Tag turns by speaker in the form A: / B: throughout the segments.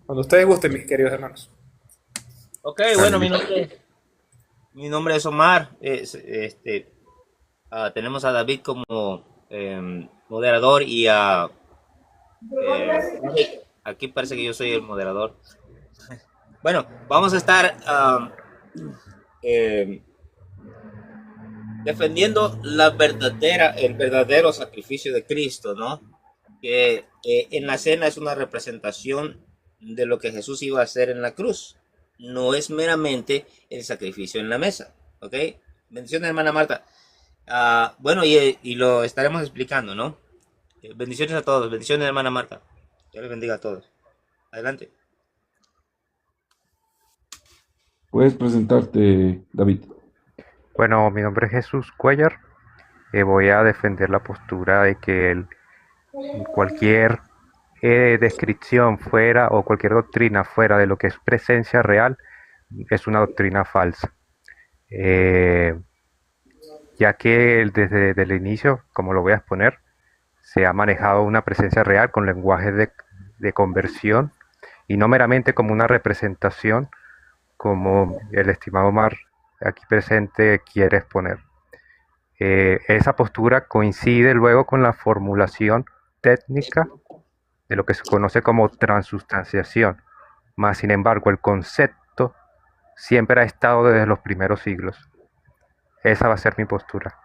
A: Cuando ustedes gusten, mis queridos hermanos.
B: Ok,
C: Dale,
B: bueno,
C: listo.
B: mi nombre es Omar. Tenemos a David como moderador y a Eric. Aquí parece que yo soy el moderador. Bueno, vamos a estar em, defendiendo el verdadero sacrificio de Cristo, ¿no? Que en la cena es una representación de lo que Jesús iba a hacer en la cruz. No es meramente el sacrificio en la mesa, ¿ok? Bendiciones, hermana Marta. Bueno, y lo estaremos explicando, ¿no? Bendiciones a todos, bendiciones, hermana Marta. Dios les bendiga a todos. Adelante.
C: Puedes presentarte, David.
D: Bueno, mi nombre es Jesús Cuellar. Voy a defender la postura de que cualquier descripción fuera o cualquier doctrina fuera de lo que es presencia real es una doctrina falsa. Eh, ya que desde el inicio, como lo voy a exponer, se ha manejado una presencia real con lenguajes de conversión y no meramente como una representación como el estimado Omar aquí presente quiere exponer. Esa postura coincide luego con la formulación técnica de lo que se conoce como transustanciación, más sin embargo el concepto siempre ha estado desde los primeros siglos. Esa va a ser mi postura.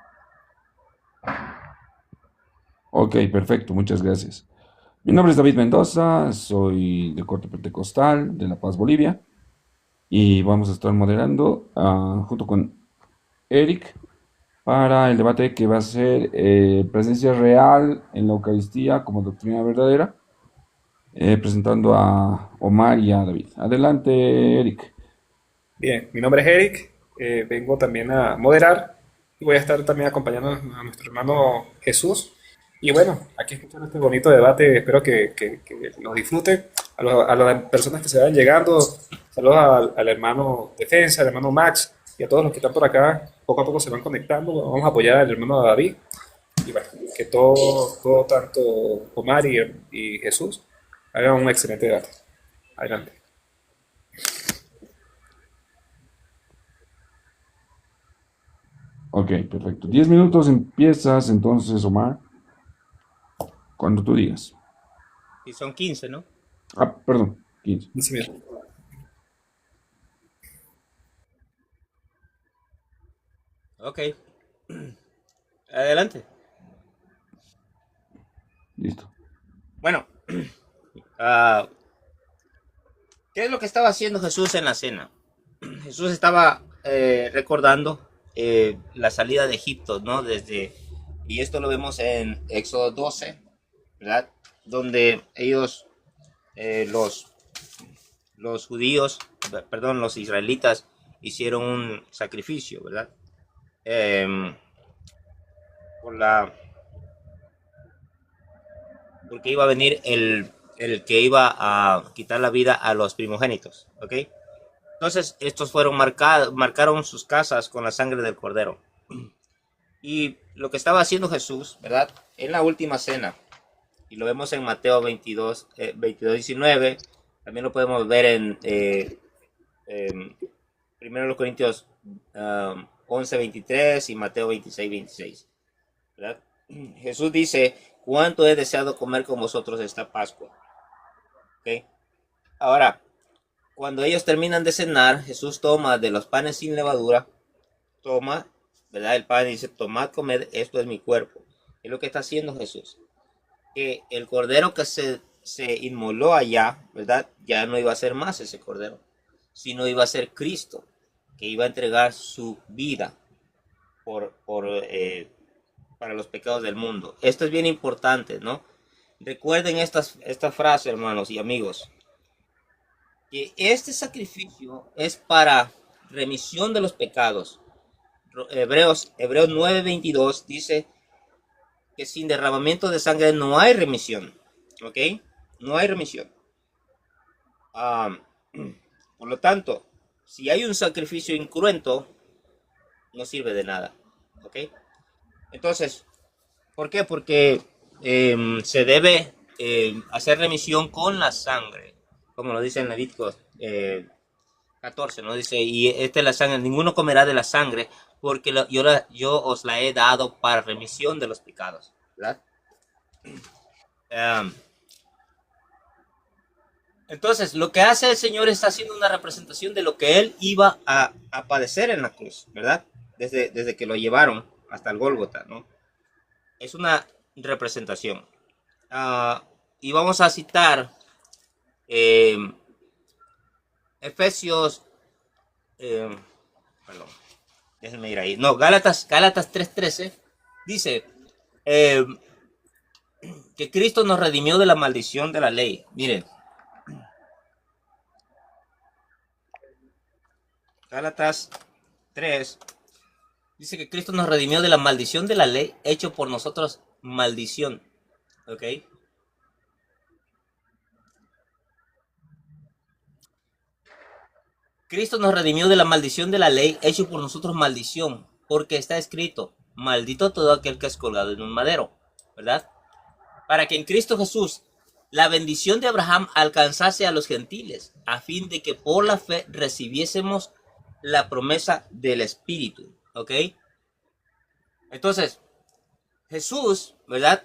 C: Ok, perfecto, muchas gracias. Mi nombre es David Mendoza, soy de corte pentecostal de La Paz, Bolivia, y vamos a estar moderando junto con Eric para el debate que va a ser presencia real en la Eucaristía como doctrina verdadera, presentando a Omar y a David. Adelante, Eric.
A: Bien, mi nombre es Eric, vengo también a moderar y voy a estar también acompañando a nuestro hermano Jesús. Y bueno, aquí escuchando este bonito debate, espero que lo disfruten. A las personas que se vayan llegando, saludos al hermano Defensa, al hermano Max y a todos los que están por acá. Poco a poco se van conectando. Vamos a apoyar al hermano David. Y bueno, que todo tanto Omar y Jesús hagan un excelente debate. Adelante.
C: Ok, perfecto. 10 minutos empiezas entonces, Omar, cuando tú digas.
B: Y son 15, ¿no?
C: Ah, perdón, 15.
A: Dice, mira,
B: Ok, adelante.
C: Listo.
B: Bueno, ah, ¿qué es lo que estaba haciendo Jesús en la cena? Jesús estaba recordando la salida de Egipto, ¿no? Y esto lo vemos en Éxodo 12, ¿verdad? Donde ellos, los judíos, perdón, los israelitas, hicieron un sacrificio, ¿verdad? Em, por la, porque iba a venir el que iba a quitar la vida a los primogénitos, ¿ok? Entonces, estos marcaron sus casas con la sangre del cordero. Y lo que estaba haciendo Jesús, ¿verdad? En la última cena, y lo vemos en Mateo 22, 19, también lo podemos ver en 1 Corintios 11, 23 y Mateo 26, 26, ¿verdad? Jesús dice, ¿cuánto he deseado comer con vosotros esta Pascua? ¿Ok? Ahora, cuando ellos terminan de cenar, Jesús toma de los panes sin levadura, toma, ¿verdad? El pan y dice, tomad, comed, esto es mi cuerpo. Es lo que está haciendo Jesús. Que el cordero que se inmoló allá, ¿verdad? Ya no iba a ser más ese cordero, sino iba a ser Cristo, que iba a entregar su vida para los pecados del mundo. Esto es bien importante, ¿no? Recuerden esta frase, hermanos y amigos, que este sacrificio es para remisión de los pecados. Hebreos 9:22 dice que sin derramamiento de sangre no hay remisión, ¿ok? No hay remisión. Ah, por lo tanto, si hay un sacrificio incruento, no sirve de nada, ¿ok? Entonces, ¿por qué? Porque se debe hacer remisión con la sangre. como lo dice en Levítico 14, ¿no? Dice, y esta es la sangre, ninguno comerá de la sangre, porque yo os la he dado para remisión de los pecados, ¿verdad? Um, entonces, lo que hace el Señor está haciendo una representación de lo que Él iba a padecer en la cruz, ¿verdad? Desde que lo llevaron hasta el Gólgota, ¿no? Es una representación. Y vamos a citar eh, Efesios, perdón, déjenme ir ahí. No, Gálatas 3:13 dice que Cristo nos redimió de la maldición de la ley. Miren, Gálatas 3 dice que Cristo nos redimió de la maldición de la ley, hecho por nosotros maldición. ¿Ok? Cristo nos redimió de la maldición de la ley, hecho por nosotros maldición, porque está escrito, maldito todo aquel que es colgado en un madero, ¿verdad? Para que en Cristo Jesús la bendición de Abraham alcanzase a los gentiles, a fin de que por la fe recibiésemos la promesa del Espíritu, ¿ok? Entonces, Jesús, ¿verdad?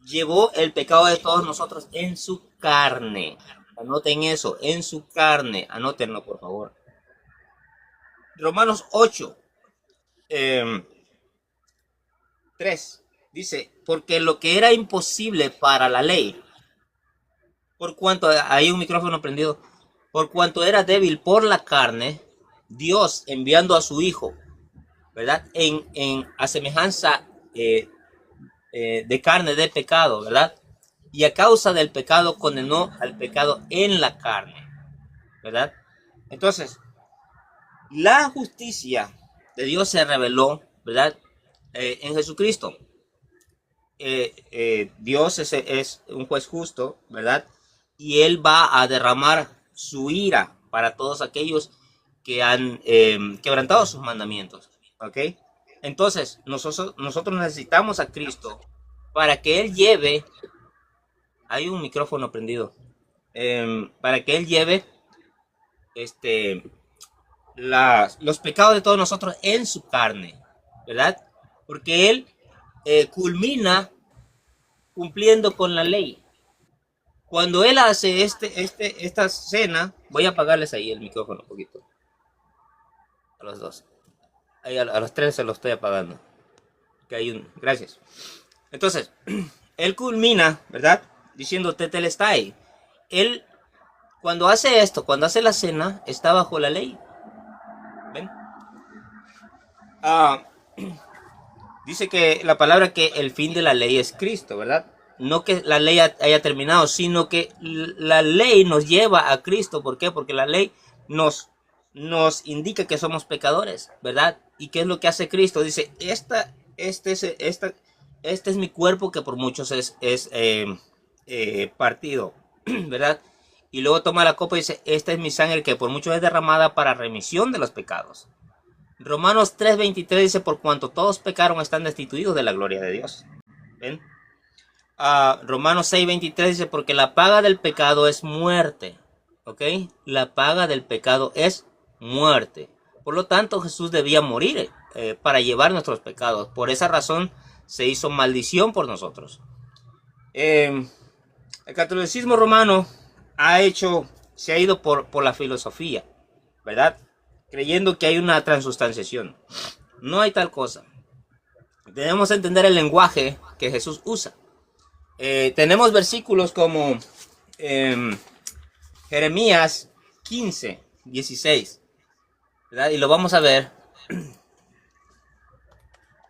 B: Llevó el pecado de todos nosotros en su carne. Anoten eso, en su carne. Anótenlo, por favor. Romanos 8, 3, dice, porque lo que era imposible para la ley, por cuanto, hay un micrófono prendido, por cuanto era débil por la carne, Dios enviando a su Hijo, ¿verdad? A semejanza de carne de pecado, ¿verdad? Y a causa del pecado condenó al pecado en la carne, ¿verdad? Entonces, la justicia de Dios se reveló, ¿verdad? En Jesucristo. Dios es un juez justo, ¿verdad? Y Él va a derramar su ira para todos aquellos que han quebrantado sus mandamientos, ¿ok? Entonces, nosotros necesitamos a Cristo para que Él lleve, hay un micrófono prendido, para que Él lleve los pecados de todos nosotros en su carne, ¿verdad? Porque Él culmina cumpliendo con la ley. Cuando Él hace esta cena, voy a apagarles ahí el micrófono un poquito. A los dos. Ahí a los tres se lo estoy apagando. Que hay gracias. Entonces, Él culmina, ¿verdad? Diciendo tetelestai. Él, cuando hace esto, cuando hace la cena, está bajo la ley. ¿Ven? Dice que la palabra que el fin de la ley es Cristo, ¿verdad? No que la ley haya terminado, sino que la ley nos lleva a Cristo. ¿Por qué? Porque la ley nos indica que somos pecadores, ¿verdad? ¿Y qué es lo que hace Cristo? Dice, este es mi cuerpo que por muchos es partido, ¿verdad? Y luego toma la copa y dice, esta es mi sangre que por muchos es derramada para remisión de los pecados. Romanos 3:23 dice, por cuanto todos pecaron están destituidos de la gloria de Dios. ¿Ven? Romanos 6:23 dice, porque la paga del pecado es muerte. ¿Ok? La paga del pecado es muerte. Por lo tanto, Jesús debía morir para llevar nuestros pecados. Por esa razón se hizo maldición por nosotros. El catolicismo romano se ha ido por la filosofía, ¿verdad? Creyendo que hay una transustanciación. No hay tal cosa. Debemos entender el lenguaje que Jesús usa. Tenemos versículos como Jeremías 15:16, ¿verdad? Y lo vamos a ver.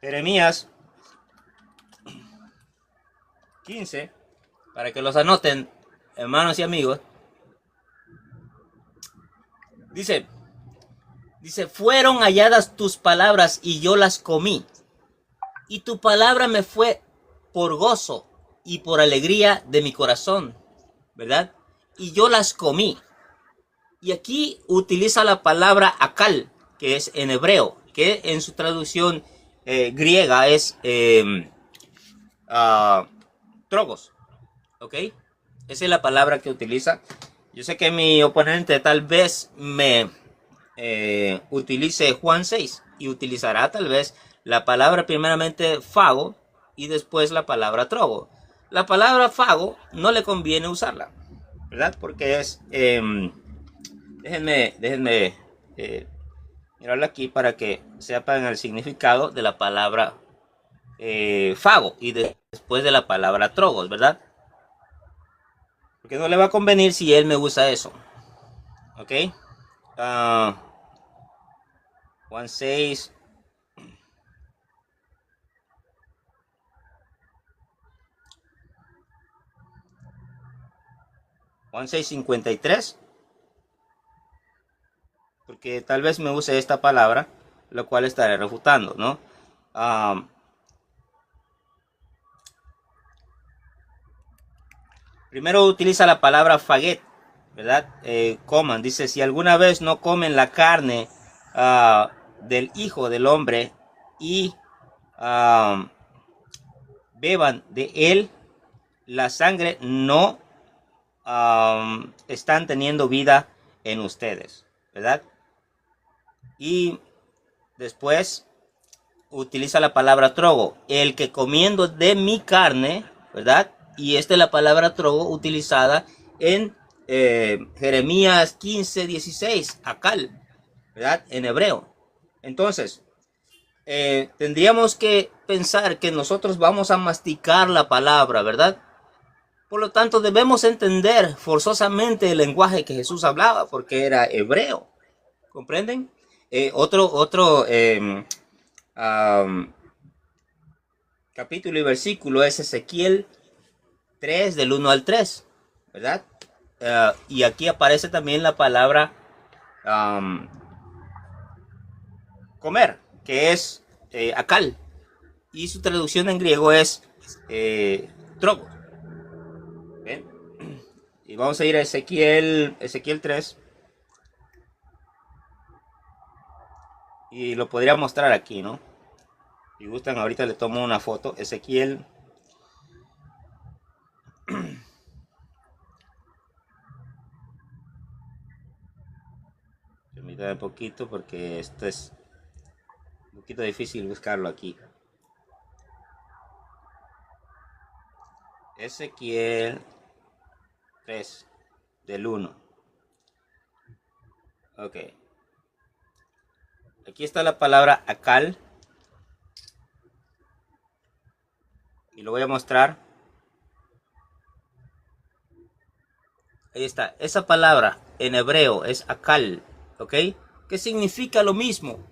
B: Jeremías 15, para que los anoten, hermanos y amigos. Dice, fueron halladas tus palabras y yo las comí. Y tu palabra me fue por gozo y por alegría de mi corazón, ¿verdad? Y yo las comí. Y aquí utiliza la palabra akal, que es en hebreo, que en su traducción griega es trogos, ¿ok? Esa es la palabra que utiliza. Yo sé que mi oponente tal vez me utilice Juan 6 y utilizará tal vez la palabra primeramente fago y después la palabra trogo. La palabra fago no le conviene usarla, ¿verdad? Porque es... déjenme mirarla aquí para que sepan el significado de la palabra fago y después de la palabra trogos, ¿verdad? Porque no le va a convenir si él me usa eso. ¿Ok? Juan 6. Juan 6:53. Porque tal vez me use esta palabra, lo cual estaré refutando, ¿no? Primero utiliza la palabra faguet, ¿verdad? Coman, dice, si alguna vez no comen la carne del Hijo del Hombre y beban de él, la sangre no están teniendo vida en ustedes, ¿verdad? Y después utiliza la palabra trogo, el que comiendo de mi carne, ¿verdad? Y esta es la palabra trogo utilizada en Jeremías 15:16, akal, ¿verdad? En hebreo. Entonces, tendríamos que pensar que nosotros vamos a masticar la palabra, ¿verdad? Por lo tanto, debemos entender forzosamente el lenguaje que Jesús hablaba, porque era hebreo. ¿Comprenden? Otro capítulo y versículo es Ezequiel 3, del 1 al 3, ¿verdad? Y aquí aparece también la palabra comer, que es akal, y su traducción en griego es trogo. ¿Ven? Y vamos a ir a Ezequiel 3. Y lo podría mostrar aquí, ¿no? Si gustan, ahorita le tomo una foto. Ezequiel. Permítanme un poquito porque esto es un poquito difícil buscarlo aquí. Ezequiel 3, del 1. Ok. Aquí está la palabra akal. Y lo voy a mostrar. Ahí está. Esa palabra en hebreo es akal. ¿Ok? Que significa lo mismo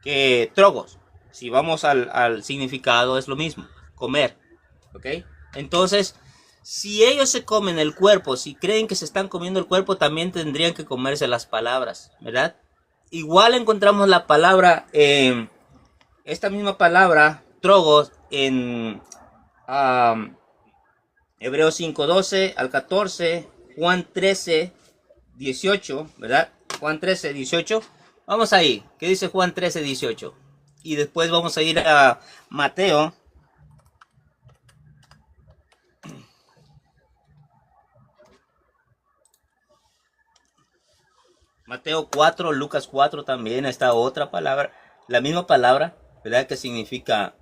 B: que trogos. Si vamos al significado es lo mismo. Comer. ¿Ok? Entonces, si ellos se comen el cuerpo, si creen que se están comiendo el cuerpo, también tendrían que comerse las palabras. ¿Verdad? Igual encontramos la palabra, esta misma palabra, trogos, en Hebreos 5:12 al 14, Juan 13:18, ¿verdad? Juan 13:18. Vamos ahí. ¿Qué dice Juan 13:18? Y después vamos a ir a Mateo. Mateo 4, Lucas 4 también, esta otra palabra, la misma palabra, ¿verdad? Que significa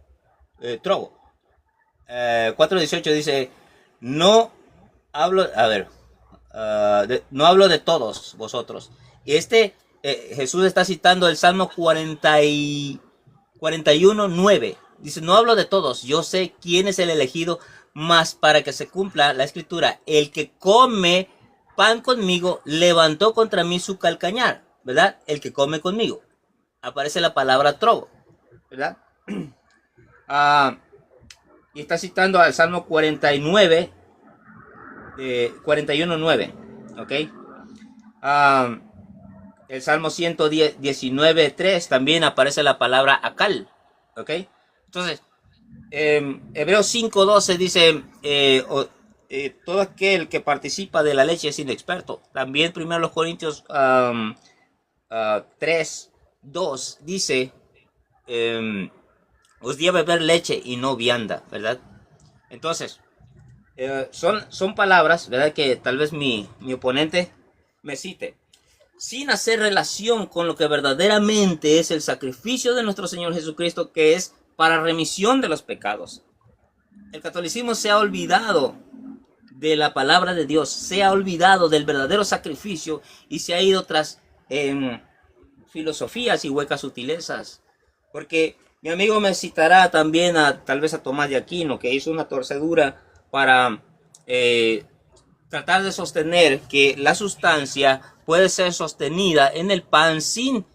B: trogo. 4:18 dice, no hablo, a ver, no hablo de todos vosotros. Jesús está citando el Salmo 41:9. Dice, no hablo de todos, yo sé quién es el elegido, mas para que se cumpla la escritura, el que come pan conmigo levantó contra mí su calcañar, ¿verdad? El que come conmigo. Aparece la palabra trogo, ¿verdad? Y está citando al Salmo 41:9, ¿ok? El Salmo 119:3 también aparece la palabra akal, ¿ok? Entonces, Hebreos 5:12 dice, todo aquel que participa de la leche es inexperto. También 1 Corintios 3:2 dice, os di a beber leche y no vianda, ¿verdad? Entonces, son palabras, ¿verdad? Que tal vez mi oponente me cite, sin hacer relación con lo que verdaderamente es el sacrificio de nuestro Señor Jesucristo, que es para remisión de los pecados. El catolicismo se ha olvidado de la palabra de Dios, se ha olvidado del verdadero sacrificio y se ha ido tras filosofías y huecas sutilezas. Porque mi amigo me citará también tal vez a Tomás de Aquino, que hizo una torcedura para tratar de sostener que la sustancia puede ser sostenida en el pan sin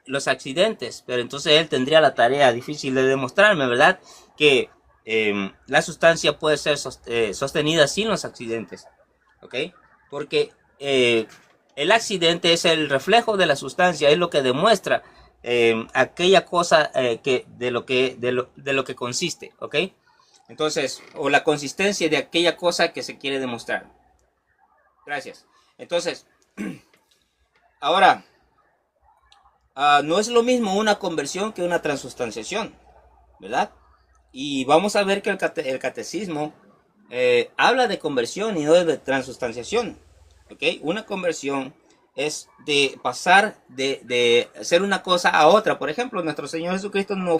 B: los accidentes. Pero entonces él tendría la tarea difícil de demostrarme, ¿verdad?, que la sustancia puede ser sostenida sin los accidentes, ¿ok? Porque el accidente es el reflejo de la sustancia, es lo que demuestra aquella cosa de lo que consiste, ¿ok? Entonces, o la consistencia de aquella cosa que se quiere demostrar. Gracias. Entonces, ahora, no es lo mismo una conversión que una transustanciación, ¿verdad? Y vamos a ver que el catecismo habla de conversión y no de transustanciación, ¿ok? Una conversión es de pasar de hacer una cosa a otra. Por ejemplo, nuestro Señor Jesucristo no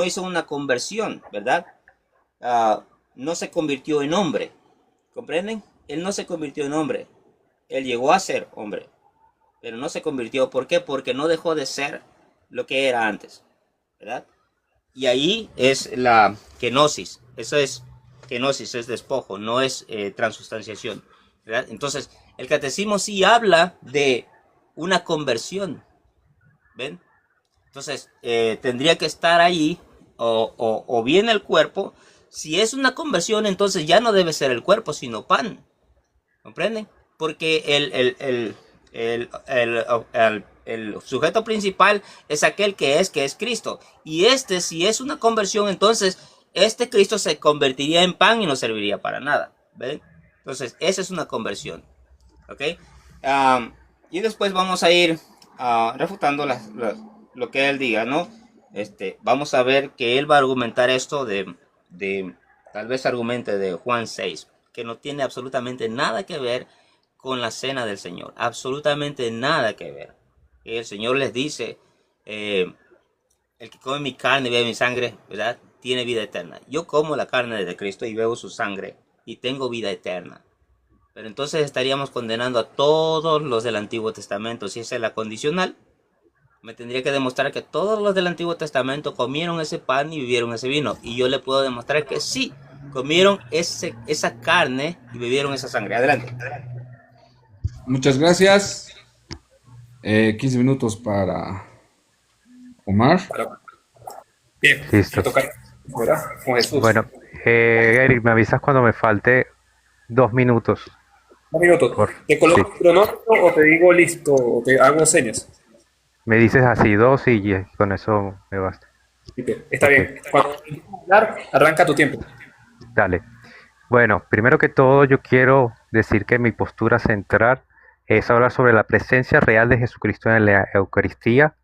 B: hizo una conversión, ¿verdad? No se convirtió en hombre, ¿comprenden? Él no se convirtió en hombre, él llegó a ser hombre, pero no se convirtió. ¿Por qué? Porque no dejó de ser lo que era antes, ¿verdad? Y ahí es la kenosis. Eso es kenosis, es despojo, no es transustanciación, ¿verdad? Entonces, el catecismo sí habla de una conversión, ¿ven? Entonces, tendría que estar ahí, o bien el cuerpo. Si es una conversión, entonces ya no debe ser el cuerpo, sino pan, ¿comprenden? Porque el sujeto principal es aquel que es Cristo. Y si es una conversión, entonces este Cristo se convertiría en pan y no serviría para nada, ¿ven? Entonces, esa es una conversión, ¿ok? Y después vamos a ir refutando lo que él diga, ¿no? Vamos a ver que él va a argumentar esto tal vez argumente de Juan 6, que no tiene absolutamente nada que ver con la cena del Señor, absolutamente nada que ver. El Señor les dice, el que come mi carne y bebe mi sangre, ¿verdad?, tiene vida eterna. Yo como la carne de Cristo y bebo su sangre y tengo vida eterna. Pero entonces estaríamos condenando a todos los del Antiguo Testamento. Si esa es la condicional, me tendría que demostrar que todos los del Antiguo Testamento comieron ese pan y bebieron ese vino. Y yo le puedo demostrar que sí, comieron esa carne y bebieron esa sangre. Adelante.
C: Muchas gracias. 15 minutos para Omar.
A: Bien, me
D: Listo.
A: toca, ¿verdad? Con Jesús.
D: Bueno, Eric, me avisas cuando me falte 2 minutos.
A: Un minuto.
D: Por,
A: ¿Te
D: sí.
A: coloco el cronómetro o te digo listo o te hago señas?
D: Me dices así 2 y con eso me basta.
A: Está
D: Ok,
A: bien. Cuando empieces a hablar, arranca tu tiempo.
D: dale. Bueno, primero que todo yo quiero decir que mi postura central es hablar sobre la presencia real de Jesucristo en la Eucaristía,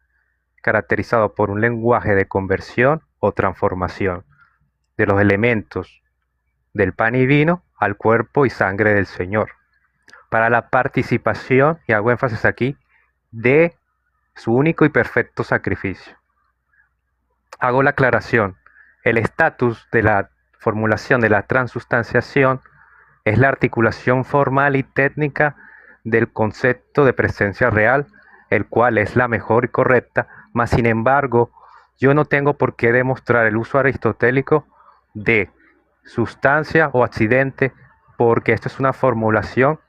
D: caracterizado por un lenguaje de conversión o transformación de los elementos del pan y vino al cuerpo y sangre del Señor, para la participación, y hago énfasis aquí, de su único y perfecto sacrificio. Hago la aclaración, el estatus de la formulación de la transustanciación es la articulación formal y técnica del concepto de presencia real, el cual es la mejor y correcta, mas sin embargo, yo no tengo por qué demostrar el uso aristotélico de sustancia o accidente, porque esto es una formulación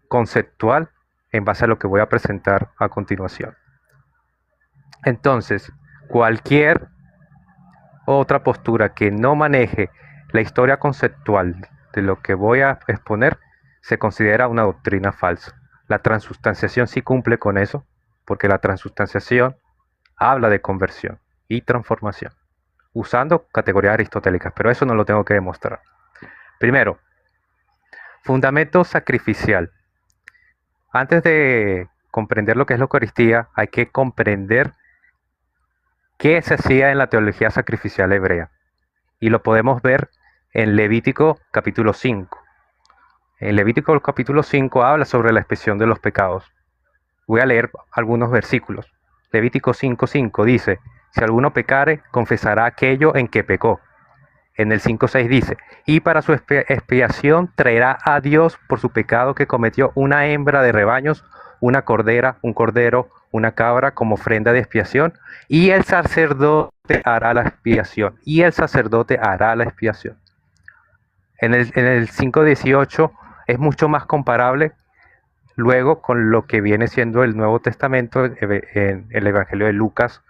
D: conceptual en base a lo que voy a presentar a continuación. Entonces, cualquier otra postura que no maneje la historia conceptual de lo que voy a exponer se considera una doctrina falsa. La transustanciación sí cumple con eso, porque la transustanciación habla de conversión y transformación, usando categorías aristotélicas, pero eso no lo tengo que demostrar. Primero, fundamento sacrificial. Antes de comprender lo que es la Eucaristía, hay que comprender qué se hacía en la teología sacrificial hebrea. Y lo podemos ver en Levítico capítulo 5. En Levítico capítulo 5 habla sobre la expiación de los pecados. Voy a leer algunos versículos. Levítico 5:5 dice, si alguno pecare, confesará aquello en que pecó. En el 5:6 dice, y para su expiación traerá a Dios por su pecado que cometió una hembra de rebaños, una cordera, un cordero, una cabra como ofrenda de expiación, y el sacerdote hará la expiación. Y el sacerdote hará la expiación. En el 5:18 es mucho más comparable luego con lo que viene siendo el Nuevo Testamento en el Evangelio de Lucas,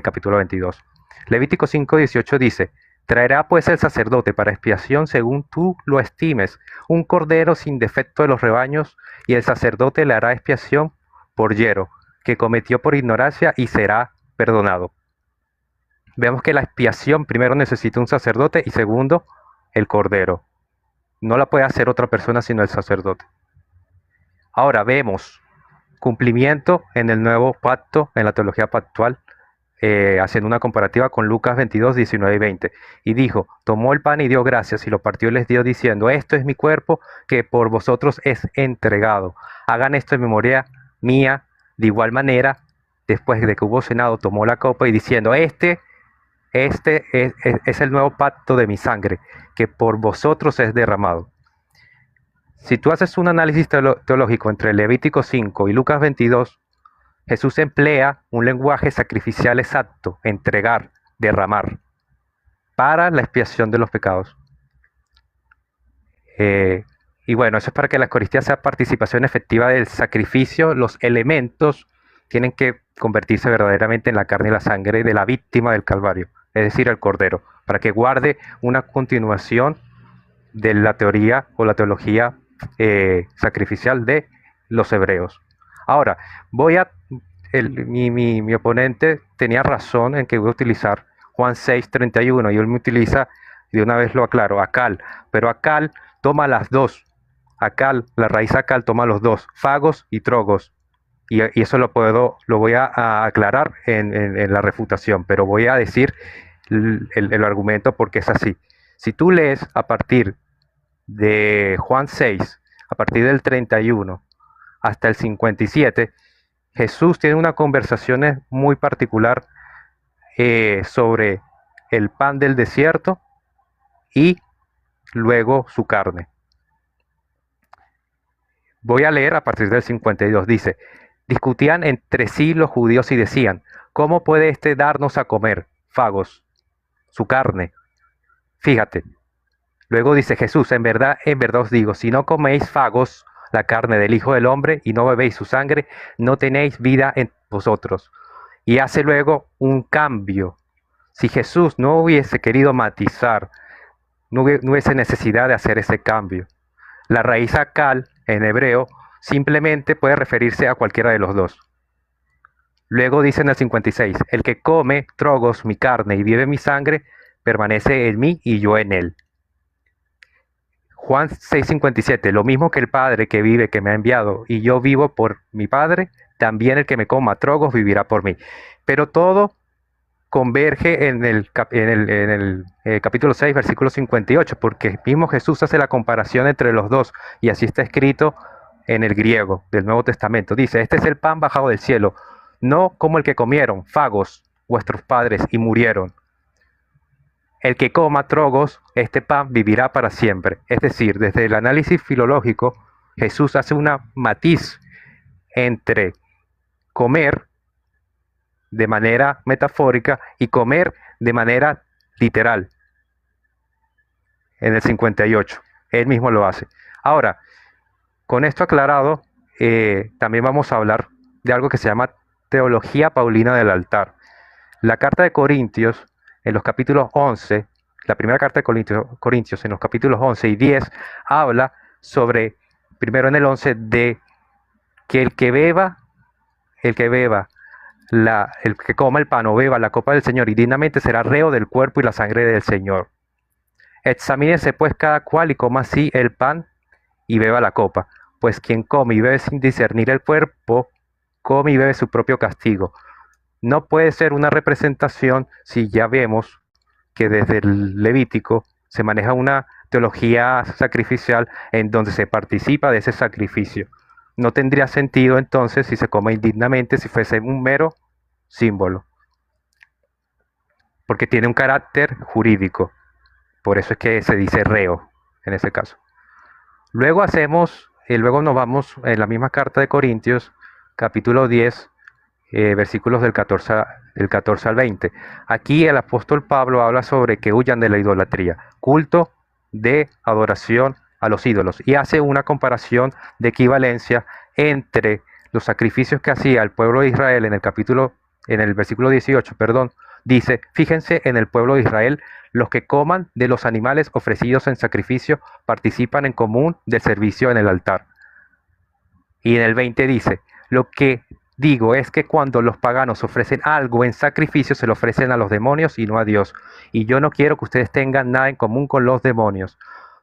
D: capítulo 22. Levítico 5:18 dice, traerá pues el sacerdote para expiación según tú lo estimes, un cordero sin defecto de los rebaños, y el sacerdote le hará expiación por yero, que cometió por ignorancia, y será perdonado. Vemos que la expiación primero necesita un sacerdote y segundo, el cordero. No la puede hacer otra persona sino el sacerdote. Ahora vemos cumplimiento en el nuevo pacto, en la teología pactual, haciendo una comparativa con Lucas 22, 19 y 20. Y dijo, tomó el pan y dio gracias y lo partió y les dio diciendo, esto es mi cuerpo que por vosotros es entregado. Hagan esto en memoria mía. De igual manera, después de que hubo cenado, tomó la copa y diciendo, este es el nuevo pacto de mi sangre, que por vosotros es derramado. Si tú haces un análisis teológico entre Levítico 5 y Lucas 22, Jesús emplea un lenguaje sacrificial exacto, entregar, derramar, para la expiación de los pecados. Y bueno, eso es para que la Eucaristía sea participación efectiva del sacrificio. Los elementos tienen que convertirse verdaderamente en la carne y la sangre de la víctima del Calvario, es decir, el Cordero, para que guarde una continuación de la teoría o la teología sacrificial de los hebreos. Ahora, mi oponente tenía razón en que voy a utilizar Juan 6:31 y él me utiliza, de una vez lo aclaro, acal, pero acal toma las dos. Acal, la raíz acal toma los dos, fagos y trogos. Y eso lo voy a aclarar en la refutación, pero voy a decir el argumento porque es así. Si tú lees a partir de Juan 6, a partir del 31 hasta el 57, Jesús tiene una conversación muy particular sobre el pan del desierto y luego su carne. Voy a leer a partir del 52. Dice, discutían entre sí los judíos y decían, ¿cómo puede éste darnos a comer, fagos, su carne? Fíjate. Luego dice Jesús, en verdad os digo, si no coméis fagos, la carne del Hijo del Hombre, y no bebéis su sangre, no tenéis vida en vosotros. Y hace luego un cambio. Si Jesús no hubiese querido matizar, no hubiese necesidad de hacer ese cambio. La raíz acal, en hebreo, simplemente puede referirse a cualquiera de los dos. Luego dice en el 56, el que come trogos mi carne y bebe mi sangre, permanece en mí y yo en él. Juan 6:57, lo mismo que el Padre que vive, que me ha enviado, y yo vivo por mi Padre, también el que me coma trogos vivirá por mí. Pero todo converge en el capítulo 6, versículo 58, porque mismo Jesús hace la comparación entre los dos, y así está escrito en el griego del Nuevo Testamento. Dice, este es el pan bajado del cielo, no como el que comieron, fagos, vuestros padres, y murieron. El que coma trogos, este pan vivirá para siempre. Es decir, desde el análisis filológico, Jesús hace una matiz entre comer de manera metafórica y comer de manera literal. En el 58, él mismo lo hace. Ahora, con esto aclarado, también vamos a hablar de algo que se llama teología paulina del altar. La carta de Corintios, en los capítulos 11, la primera carta de Corintios en los capítulos 11 y 10, habla sobre, primero en el 11, de que el que coma el pan o beba la copa del Señor indignamente será reo del cuerpo y la sangre del Señor. Examínese pues cada cual y coma así el pan y beba la copa, pues quien come y bebe sin discernir el cuerpo, come y bebe su propio castigo. No puede ser una representación si ya vemos que desde el Levítico se maneja una teología sacrificial en donde se participa de ese sacrificio. No tendría sentido entonces si se come indignamente, si fuese un mero símbolo, porque tiene un carácter jurídico. Por eso es que se dice reo en ese caso. Luego nos vamos en la misma carta de Corintios, capítulo 10, versículos del 14 al 20. Aquí el apóstol Pablo habla sobre que huyan de la idolatría, culto de adoración a los ídolos, y hace una comparación de equivalencia entre los sacrificios que hacía el pueblo de Israel en el versículo 18, perdón, dice: fíjense en el pueblo de Israel, los que coman de los animales ofrecidos en sacrificio participan en común del servicio en el altar. Y en el 20 dice: lo que digo es que cuando los paganos ofrecen algo en sacrificio, se lo ofrecen a los demonios y no a Dios. Y yo no quiero que ustedes tengan nada en común con los demonios.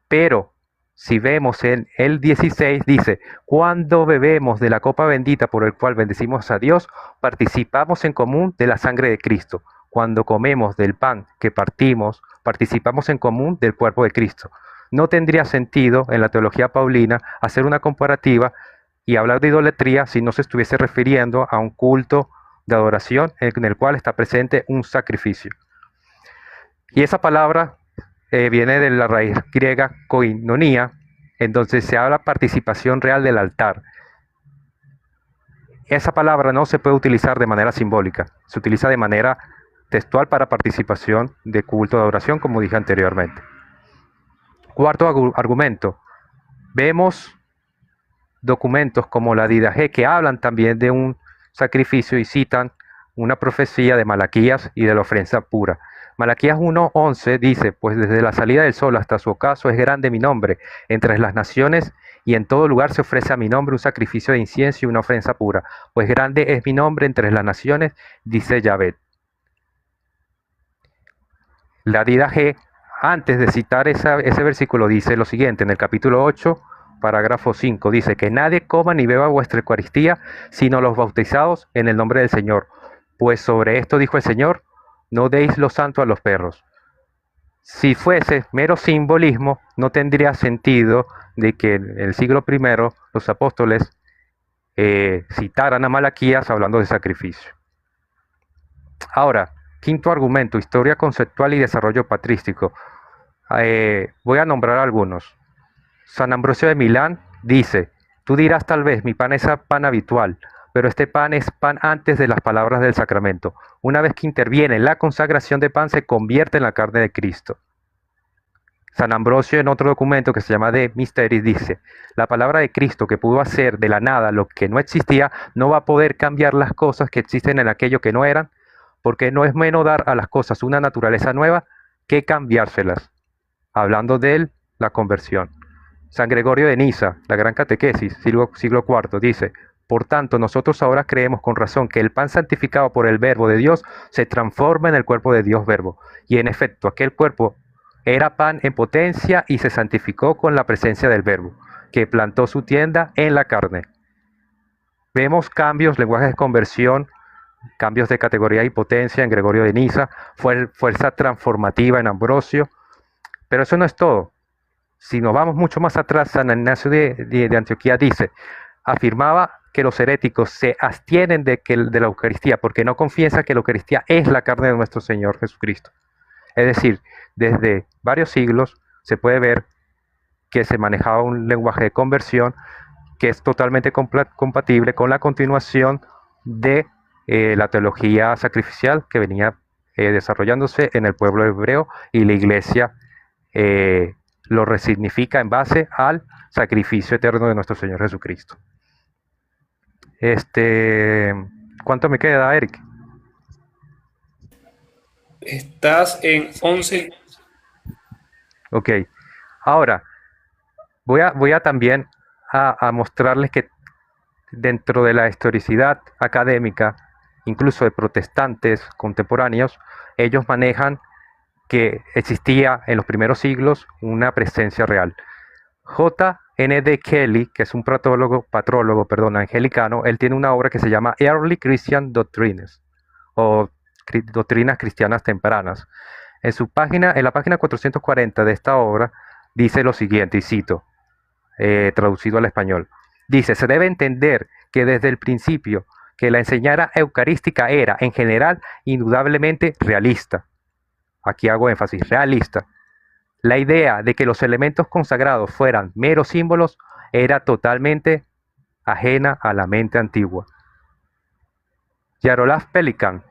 D: Pero si vemos en el 16, dice: cuando bebemos de la copa bendita por el cual bendecimos a Dios, participamos en común de la sangre de Cristo. Cuando comemos del pan que partimos, participamos en común del cuerpo de Cristo. No tendría sentido en la teología paulina hacer una comparativa y hablar de idolatría si no se estuviese refiriendo a un culto de adoración en el cual está presente un sacrificio. Y esa palabra viene de la raíz griega koinonia, en donde se habla participación real del altar. Esa palabra no se puede utilizar de manera simbólica, se utiliza de manera textual para participación de culto de adoración, como dije anteriormente. Cuarto argumento, vemos documentos como la Didache que hablan también de un sacrificio y citan una profecía de Malaquías y de la ofrenda pura. Malaquías 1:11 dice: pues desde la salida del sol hasta su ocaso es grande mi nombre entre las naciones, y en todo lugar se ofrece a mi nombre un sacrificio de incienso y una ofrenda pura, pues grande es mi nombre entre las naciones, dice Yahvé. La Didache, antes de citar ese versículo, dice lo siguiente en el capítulo 8, parágrafo 5, dice: que nadie coma ni beba vuestra Eucaristía, sino los bautizados en el nombre del Señor. Pues sobre esto dijo el Señor: no deis lo santo a los perros. Si fuese mero simbolismo, no tendría sentido de que en el siglo I los apóstoles citaran a Malaquías hablando de sacrificio. Ahora, quinto argumento, historia conceptual y desarrollo patrístico. Voy a nombrar algunos. San Ambrosio de Milán dice: tú dirás tal vez, mi pan es pan habitual, pero este pan es pan antes de las palabras del sacramento. Una vez que interviene la consagración de pan, se convierte en la carne de Cristo. San Ambrosio, en otro documento que se llama De Mysteris, dice: la palabra de Cristo, que pudo hacer de la nada lo que no existía, no va a poder cambiar las cosas que existen en aquello que no eran, porque no es menos dar a las cosas una naturaleza nueva que cambiárselas. Hablando de la conversión. San Gregorio de Niza, la Gran Catequesis, siglo IV, dice: por tanto, nosotros ahora creemos con razón que el pan santificado por el Verbo de Dios se transforma en el cuerpo de Dios Verbo. Y en efecto, aquel cuerpo era pan en potencia y se santificó con la presencia del Verbo, que plantó su tienda en la carne. Vemos cambios, lenguajes de conversión, cambios de categoría y potencia en Gregorio de Niza, fuerza transformativa en Ambrosio. Pero eso no es todo. Si nos vamos mucho más atrás, San Ignacio de Antioquía afirmaba que los heréticos se abstienen de la Eucaristía porque no confiesan que la Eucaristía es la carne de nuestro Señor Jesucristo. Es decir, desde varios siglos se puede ver que se manejaba un lenguaje de conversión que es totalmente compatible con la continuación de la teología sacrificial que venía desarrollándose en el pueblo hebreo, y la Iglesia lo resignifica en base al sacrificio eterno de nuestro Señor Jesucristo. ¿Cuánto me queda, Eric?
A: Estás en 11.
D: Ok. Ahora, voy a también a mostrarles que dentro de la historicidad académica, incluso de protestantes contemporáneos, ellos manejan que existía en los primeros siglos una presencia real. J. N. D. Kelly, que es un patrólogo, anglicano, él tiene una obra que se llama Early Christian Doctrines, o Doctrinas Cristianas Tempranas. En la página 440 de esta obra, dice lo siguiente, y cito, traducido al español. Dice, se debe entender que desde el principio que la enseñanza eucarística era, en general, indudablemente realista. Aquí hago énfasis, realista. La idea de que los elementos consagrados fueran meros símbolos era totalmente ajena a la mente antigua. Yaroslav Pelikan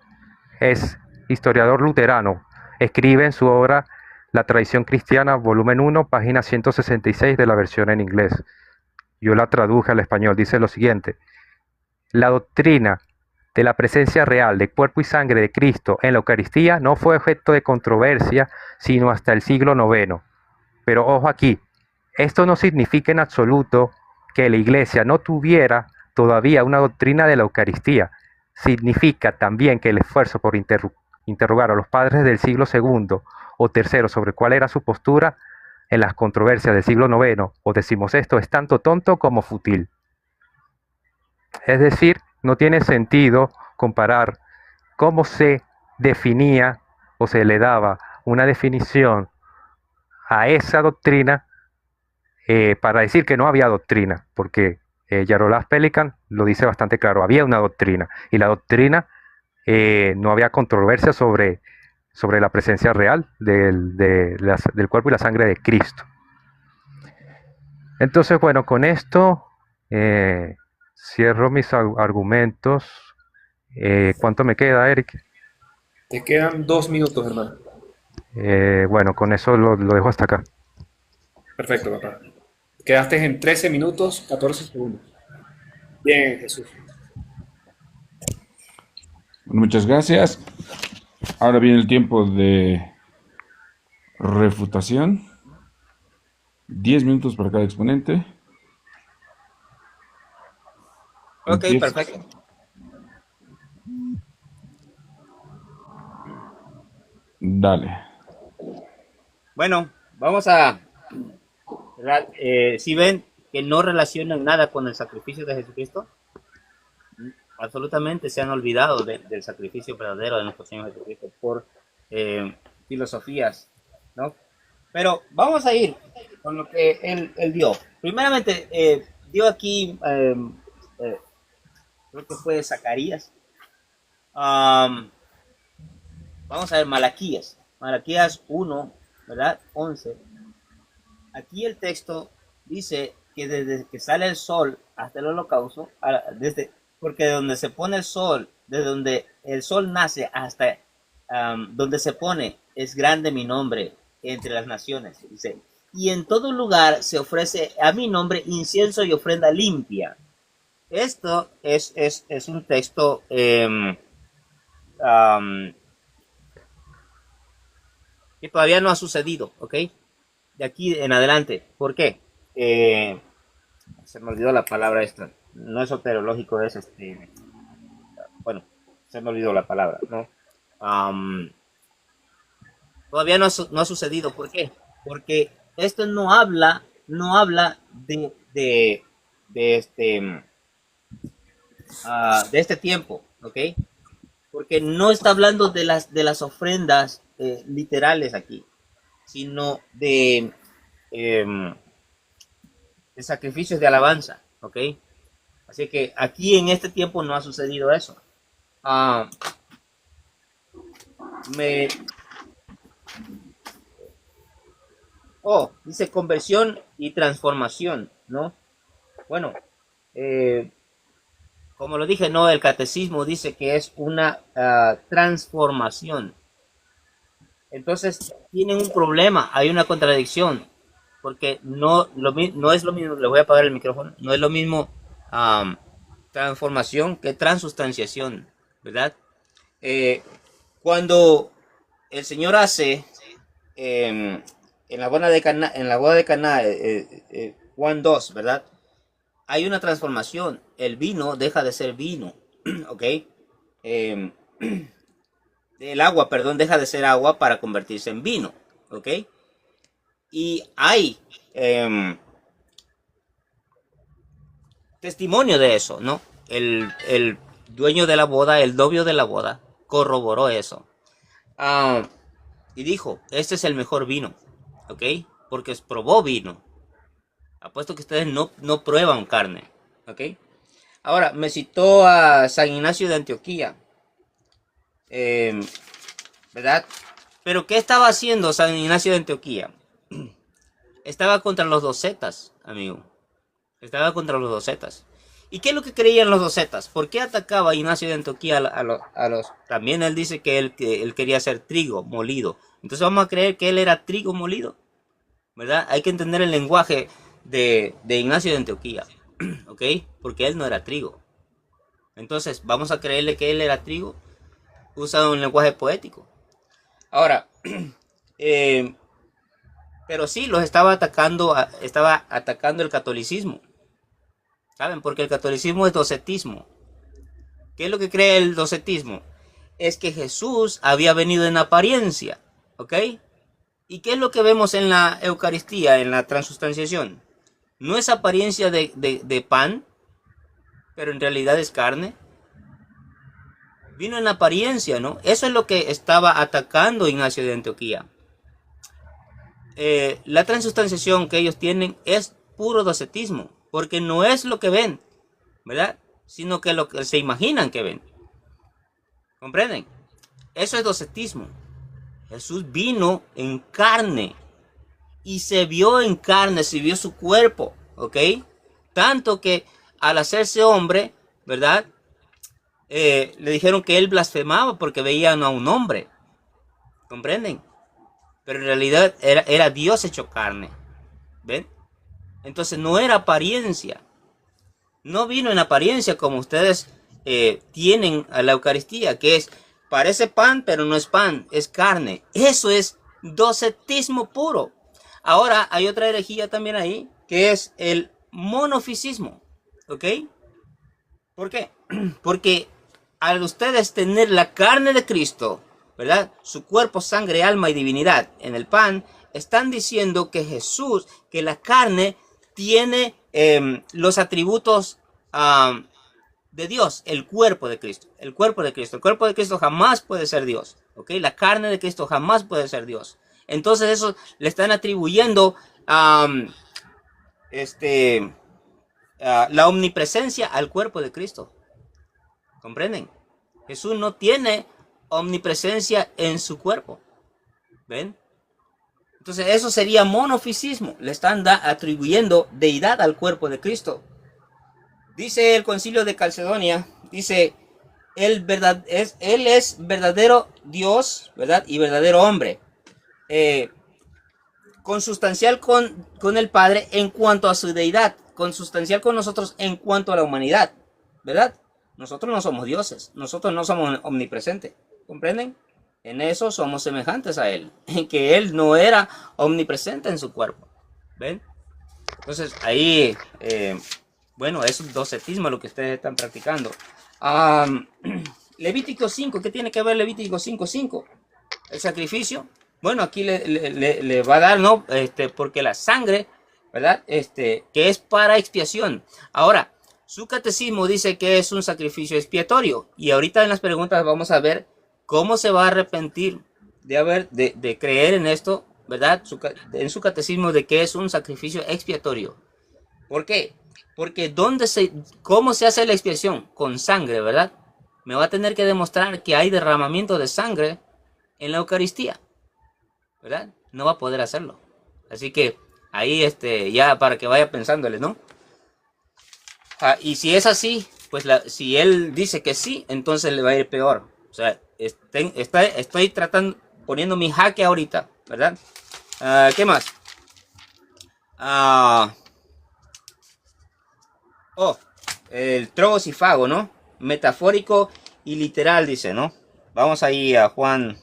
D: es historiador luterano. Escribe en su obra La tradición cristiana, volumen 1, página 166 de la versión en inglés. Yo la traduje al español. Dice lo siguiente. La doctrina de la presencia real de cuerpo y sangre de Cristo en la Eucaristía no fue objeto de controversia sino hasta el siglo IX. Pero ojo aquí, esto no significa en absoluto que la Iglesia no tuviera todavía una doctrina de la Eucaristía. Significa también que el esfuerzo por interrogar a los padres del siglo II o III sobre cuál era su postura en las controversias del siglo IX o XVI es tanto tonto como fútil. Es decir, no tiene sentido comparar cómo se definía o se le daba una definición a esa doctrina para decir que no había doctrina, porque Yaroslav Pelikan lo dice bastante claro, había una doctrina, y la doctrina no había controversia sobre la presencia real del cuerpo y la sangre de Cristo. Entonces, bueno, con esto cierro mis argumentos. ¿Cuánto me queda, Eric?
A: Te quedan 2 minutos, hermano.
D: Bueno, con eso lo dejo hasta acá.
A: Perfecto, papá. Quedaste en 13 minutos, 14 segundos. Bien, Jesús.
C: Bueno, muchas gracias. Ahora viene el tiempo de refutación. 10 minutos para cada exponente.
B: Ok,
C: Empieza.
B: perfecto.
C: Dale.
B: Bueno, vamos a... si ven que no relacionan nada con el sacrificio de Jesucristo, absolutamente se han olvidado del sacrificio verdadero de nuestro Señor Jesucristo por filosofías, ¿no? Pero vamos a ir con lo que él dio. Primeramente, dio aquí, creo que fue Zacarías. Vamos a ver Malaquías 1, ¿verdad? 11. Aquí el texto dice que desde que sale el sol hasta el holocausto, porque de donde se pone el sol, desde donde el sol nace hasta donde se pone, es grande mi nombre entre las naciones, dice. Y en todo lugar se ofrece a mi nombre incienso y ofrenda limpia. Esto es un texto que todavía no ha sucedido, ¿ok? De aquí en adelante. ¿Por qué? Se me olvidó la palabra esta. No es soterológico, es bueno, se me olvidó la palabra, ¿no? Todavía no ha sucedido. ¿Por qué? Porque esto no habla de este tiempo, ¿ok? Porque no está hablando de las ofrendas literales aquí, sino de sacrificios de alabanza, ¿ok? Así que aquí en este tiempo no ha sucedido eso. Dice conversión y transformación, ¿no? Bueno, como lo dije, no, el catecismo dice que es una transformación. Entonces tienen un problema, hay una contradicción, porque no es lo mismo, le voy a apagar el micrófono, no es lo mismo transformación que transustanciación, ¿verdad? Cuando el Señor hace en la boda de Caná, Juan 2, ¿verdad? Hay una transformación, el vino deja de ser vino, ¿ok? El agua, perdón, deja de ser agua para convertirse en vino, ¿ok? Y hay testimonio de eso, ¿no? El dueño de la boda, el novio de la boda, corroboró eso. Y dijo, este es el mejor vino, ¿ok? porque probó vino. Apuesto que ustedes no prueban carne. ¿Ok? Ahora, me citó a San Ignacio de Antioquía. ¿Verdad? Pero ¿qué estaba haciendo San Ignacio de Antioquía? Estaba contra los docetas, amigo. Estaba contra los docetas. ¿Y qué es lo que creían los docetas? ¿Por qué atacaba Ignacio de Antioquía a los... También él dice que él quería hacer trigo molido. Entonces vamos a creer que él era trigo molido. ¿Verdad? Hay que entender el lenguaje de Ignacio de Antioquía. ¿Ok? Porque él no era trigo. Entonces vamos a creerle que él era trigo. Usa un lenguaje poético. Ahora, pero sí, los estaba atacando el catolicismo. ¿Saben? Porque el catolicismo es docetismo. ¿Qué es lo que cree el docetismo? Es que Jesús había venido en apariencia. ¿Ok? ¿Y qué es lo que vemos en la Eucaristía, en la transustanciación? No es apariencia de pan, pero en realidad es carne. Vino en apariencia, ¿no? Eso es lo que estaba atacando Ignacio de Antioquía. La transustanciación que ellos tienen es puro docetismo, porque no es lo que ven, ¿verdad? Sino que lo que se imaginan que ven. ¿Comprenden? Eso es docetismo. Jesús vino en carne y se vio en carne, se vio su cuerpo, ¿ok? Tanto que al hacerse hombre, ¿verdad? Le dijeron que él blasfemaba porque veían a un hombre. ¿Comprenden? Pero en realidad era Dios hecho carne. ¿Ven? Entonces no era apariencia. No vino en apariencia como ustedes tienen a la Eucaristía, que es, parece pan, pero no es pan, es carne. Eso es docetismo puro. Ahora hay otra herejía también ahí, que es el monofisismo. ¿Ok? ¿Por qué? Porque al ustedes tener la carne de Cristo, ¿verdad? Su cuerpo, sangre, alma y divinidad en el pan, están diciendo que Jesús, que la carne tiene los atributos de Dios, el cuerpo de Cristo. El cuerpo de Cristo. El cuerpo de Cristo jamás puede ser Dios. ¿Ok? La carne de Cristo jamás puede ser Dios. Entonces eso le están atribuyendo la omnipresencia al cuerpo de Cristo. ¿Comprenden? Jesús no tiene omnipresencia en su cuerpo. ¿Ven? Entonces eso sería monofisismo. Le están atribuyendo deidad al cuerpo de Cristo. Dice el Concilio de Calcedonia, dice, él es verdadero Dios, ¿verdad? Y verdadero hombre. Consustancial con el Padre en cuanto a su deidad. Consustancial con nosotros en cuanto a la humanidad. ¿Verdad? Nosotros no somos dioses. Nosotros no somos omnipresentes. ¿Comprenden? En eso somos semejantes a Él. En que Él no era omnipresente en su cuerpo. ¿Ven? Entonces ahí, bueno, es un docetismo lo que ustedes están practicando. Levítico 5, ¿qué tiene que ver Levítico 5:5? El sacrificio. Bueno, aquí le va a dar, ¿no? Porque la sangre, ¿verdad? Que es para expiación. Ahora, su catecismo dice que es un sacrificio expiatorio. Y ahorita en las preguntas vamos a ver cómo se va a arrepentir de creer en esto, ¿verdad? En su catecismo de que es un sacrificio expiatorio. ¿Por qué? Porque ¿cómo se hace la expiación? Con sangre, ¿verdad? Me va a tener que demostrar que hay derramamiento de sangre en la Eucaristía, ¿verdad? No va a poder hacerlo. Así que ahí ya para que vaya pensándole, ¿no? Y si es así, pues si él dice que sí, entonces le va a ir peor. O sea, estoy poniendo mi jaque ahorita, ¿verdad? ¿Qué más? El trogosifago, ¿no? Metafórico y literal, dice, ¿no? Vamos ahí a Juan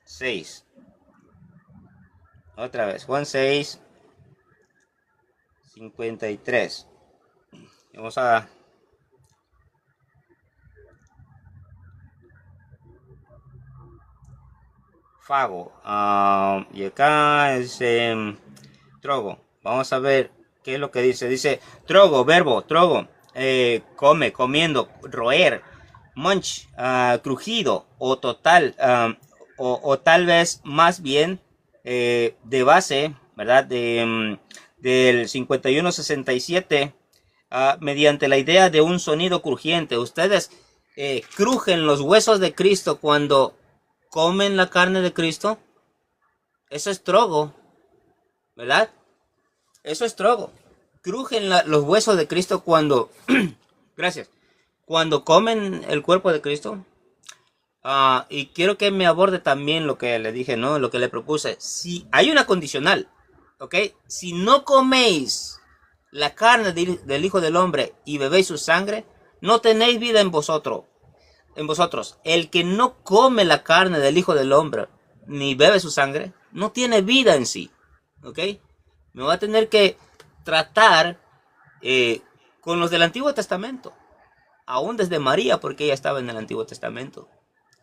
B: 6. Otra vez, Juan 6, 53. Vamos a... Fago. Y acá es trogo. Vamos a ver qué es lo que dice. Dice trogo, verbo, trogo. Comiendo, roer, munch, crujido o total, o tal vez más bien de base, ¿verdad? Del 5167, mediante la idea de un sonido crujiente. Ustedes crujen los huesos de Cristo cuando comen la carne de Cristo. Eso es trogo, ¿verdad? Eso es trogo. Crujen los huesos de Cristo cuando, gracias, cuando comen el cuerpo de Cristo. Y quiero que me aborde también lo que le dije, ¿no? Lo que le propuse. Si hay una condicional, ¿ok? Si no coméis la carne del Hijo del Hombre y bebéis su sangre, no tenéis vida en vosotros. En vosotros. El que no come la carne del Hijo del Hombre ni bebe su sangre, no tiene vida en sí, ¿ok? Me voy a tener que tratar con los del Antiguo Testamento, aún desde María, porque ella estaba en el Antiguo Testamento.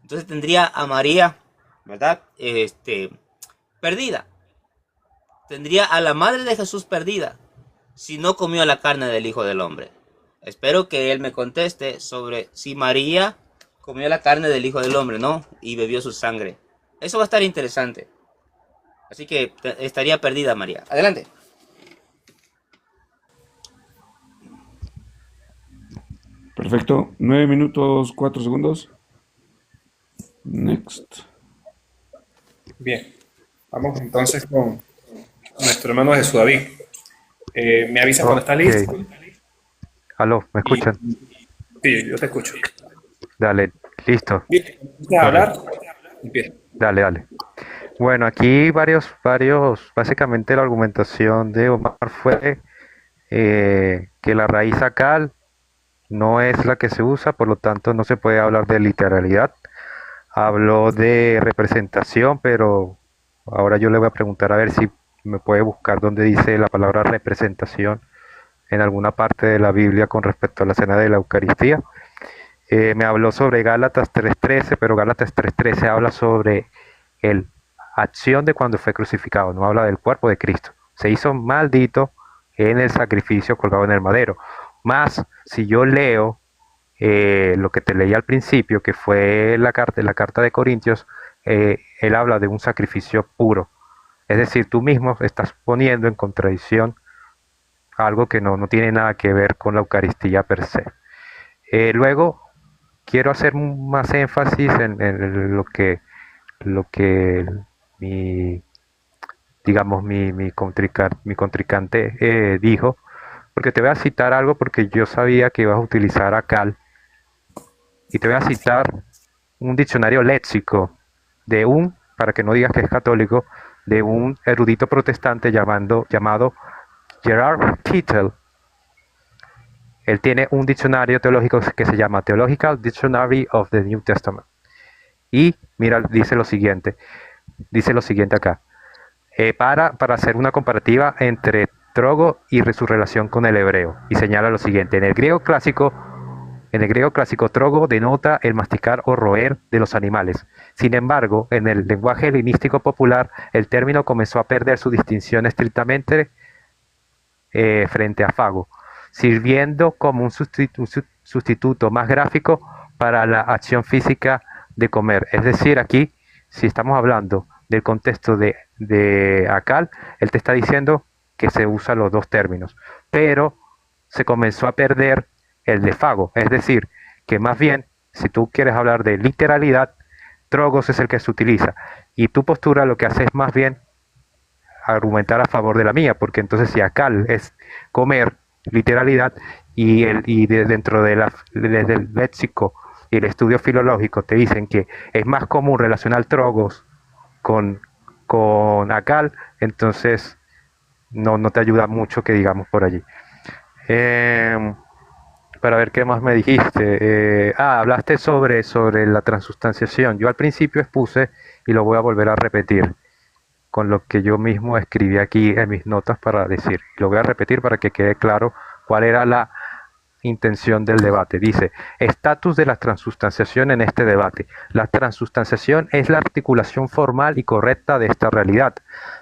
B: Entonces tendría a María, ¿verdad? Perdida. Tendría a la madre de Jesús perdida si no comió la carne del Hijo del Hombre. Espero que él me conteste sobre si María comió la carne del Hijo del Hombre, ¿no? Y bebió su sangre. Eso va a estar interesante. Así que estaría perdida María. Adelante.
C: Perfecto. 9 minutos, 4 segundos. Next.
A: Bien, vamos entonces con nuestro hermano Jesús David. Me avisa cuando está listo.
D: Ok. Aló, ¿me
A: Y,
D: escuchan?
A: sí, yo te escucho.
D: Dale, listo.
A: Bien, ¿empiezas a hablar? Empieza.
D: Dale. Bueno, aquí básicamente la argumentación de Omar fue que la raíz acal no es la que se usa, por lo tanto no se puede hablar de literalidad. Habló de representación, pero ahora yo le voy a preguntar a ver si me puede buscar dónde dice la palabra representación en alguna parte de la Biblia con respecto a la cena de la Eucaristía. Me habló sobre Gálatas 3.13, pero Gálatas 3.13 habla sobre el acción de cuando fue crucificado, no habla del cuerpo de Cristo. Se hizo maldito en el sacrificio colgado en el madero. Más, si yo leo lo que te leí al principio, que fue la carta de Corintios, él habla de un sacrificio puro. Es decir, tú mismo estás poniendo en contradicción algo que no tiene nada que ver con la Eucaristía per se. Luego, quiero hacer más énfasis en lo que mi, digamos, mi contrincante dijo, porque te voy a citar algo porque yo sabía que ibas a utilizar a Cal, y te voy a citar un diccionario léxico para que no digas que es católico, de un erudito protestante llamado Gerard Kittel. Él tiene un diccionario teológico que se llama Theological Dictionary of the New Testament. Y mira, dice lo siguiente acá. Para hacer una comparativa entre trogo y su relación con el hebreo. Y señala lo siguiente. En el griego clásico, trogo denota el masticar o roer de los animales. Sin embargo, en el lenguaje helenístico popular, el término comenzó a perder su distinción estrictamente frente a fago, sirviendo como un sustituto más gráfico para la acción física de comer. Es decir, aquí, si estamos hablando del contexto de Acal, él te está diciendo que se usan los dos términos, pero se comenzó a perder el de fago. Es decir, que más bien, si tú quieres hablar de literalidad, trogos es el que se utiliza. Y tu postura lo que hace es más bien argumentar a favor de la mía, porque entonces si Acal es comer, literalidad, dentro del léxico y el estudio filológico te dicen que es más común relacionar trogos con Acal, entonces no te ayuda mucho que digamos por allí. Para ver qué más me dijiste. Hablaste sobre la transustanciación. Yo al principio expuse, y lo voy a volver a repetir, con lo que yo mismo escribí aquí en mis notas para decir. Lo voy a repetir para que quede claro cuál era la intención del debate. Dice, estatus de la transustanciación en este debate. La transustanciación es la articulación formal y correcta de esta realidad.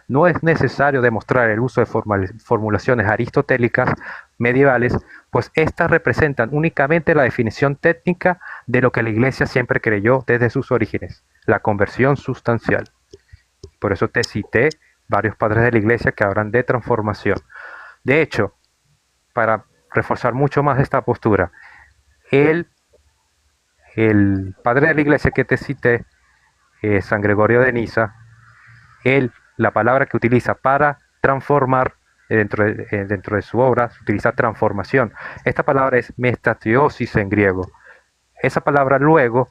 D: No es necesario demostrar el uso de formulaciones aristotélicas medievales, pues estas representan únicamente la definición técnica de lo que la Iglesia siempre creyó desde sus orígenes, la conversión sustancial. Por eso te cité varios padres de la iglesia que hablan de transformación. De hecho, para reforzar mucho más esta postura, el, el padre de la iglesia que te cité, San Gregorio de Niza, él, la palabra que utiliza para transformar dentro de su obra, utiliza transformación. Esta palabra es metatheosis en griego. Esa palabra luego,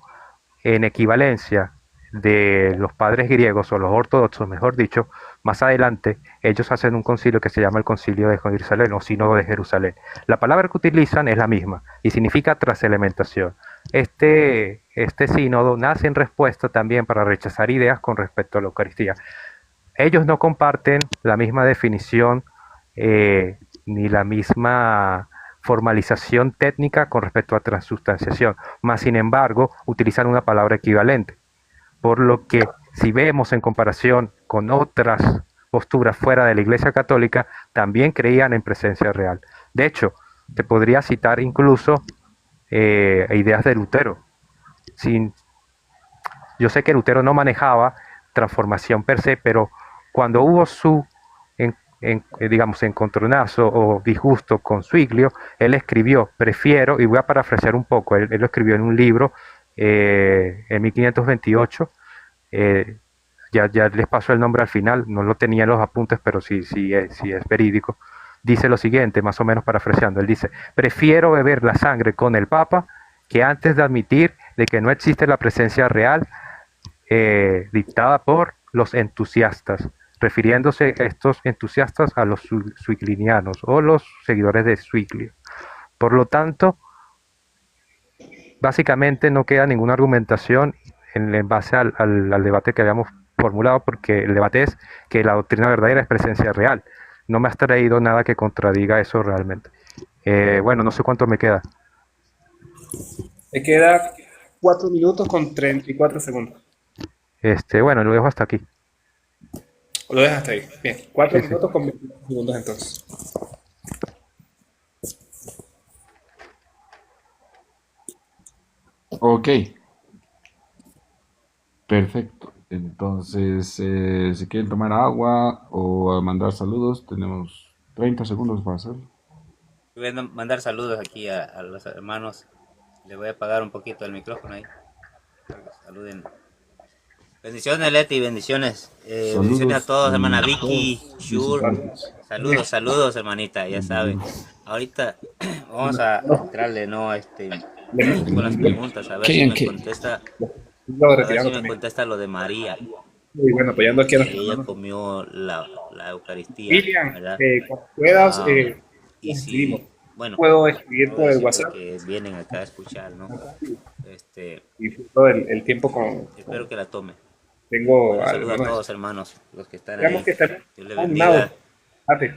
D: en equivalencia de los padres griegos o los ortodoxos, mejor dicho, más adelante ellos hacen un concilio que se llama el Concilio de Jerusalén o Sínodo de Jerusalén. La palabra que utilizan es la misma y significa traselementación. Este sínodo nace en respuesta también para rechazar ideas con respecto a la Eucaristía. Ellos no comparten la misma definición ni la misma formalización técnica con respecto a transubstanciación, más sin embargo utilizan una palabra equivalente, por lo que si vemos en comparación con otras posturas fuera de la Iglesia Católica, también creían en presencia real. De hecho, te podría citar incluso ideas de Lutero. Sin, yo sé que Lutero no manejaba transformación per se, pero cuando hubo su, digamos, encontronazo o disgusto con Zwinglio, él escribió, prefiero, y voy a parafrasear un poco, él lo escribió en un libro en 1528, ya les paso el nombre al final, no lo tenía en los apuntes, pero sí es verídico. Dice lo siguiente, más o menos parafraseando, él dice, prefiero beber la sangre con el Papa que antes de admitir de que no existe la presencia real dictada por los entusiastas, refiriéndose a estos entusiastas a los zwinglianos o los seguidores de Zwinglio. Por lo tanto, básicamente no queda ninguna argumentación en base al debate que habíamos formulado, porque el debate es que la doctrina verdadera es presencia real. No me has traído nada que contradiga eso realmente. Bueno, no sé cuánto me queda.
A: Me queda 4 minutos con 34 segundos.
D: Bueno, lo dejo hasta aquí.
A: ¿O lo dejas hasta ahí? Bien, 4
D: Sí, sí.
A: minutos con 24 segundos entonces.
C: Ok, perfecto. Entonces, si quieren tomar agua o mandar saludos, tenemos 30 segundos para hacerlo.
B: Voy a mandar saludos aquí a los hermanos. Le voy a apagar un poquito el micrófono ahí. Para que saluden. Bendiciones, Leti, bendiciones. Bendiciones a
C: Saludos
B: todos, hermana
C: y
B: Vicky,
C: todos
B: Shur.
C: visitantes.
B: Saludos, saludos, hermanita, ya saben. Ahorita vamos a entrarle, ¿no? Con las preguntas, a ver si me contesta,
A: Lo
B: a ver si
A: retirando
B: me
A: también.
B: contesta lo de María,
A: Y bueno, apoyando aquí a
B: que
A: nuestros
B: ella
A: hermanos.
B: comió la Eucaristía,
A: Lilian,
B: ¿verdad?
A: cuando puedas,
B: Y
A: nos escribimos.
B: si, bueno,
A: Puedo escribir por el
B: aprovechen de
A: WhatsApp
B: que vienen acá a escuchar, ¿no?
A: y disfruto el tiempo
B: Espero que la tome.
A: tengo
B: Bueno, un
A: al
B: saludo a
A: hermano.
B: todos, hermanos, los que están
A: Esperamos
B: ahí.
A: que estén
B: Dios le
A: animados.
B: bendiga.
A: Fíjate.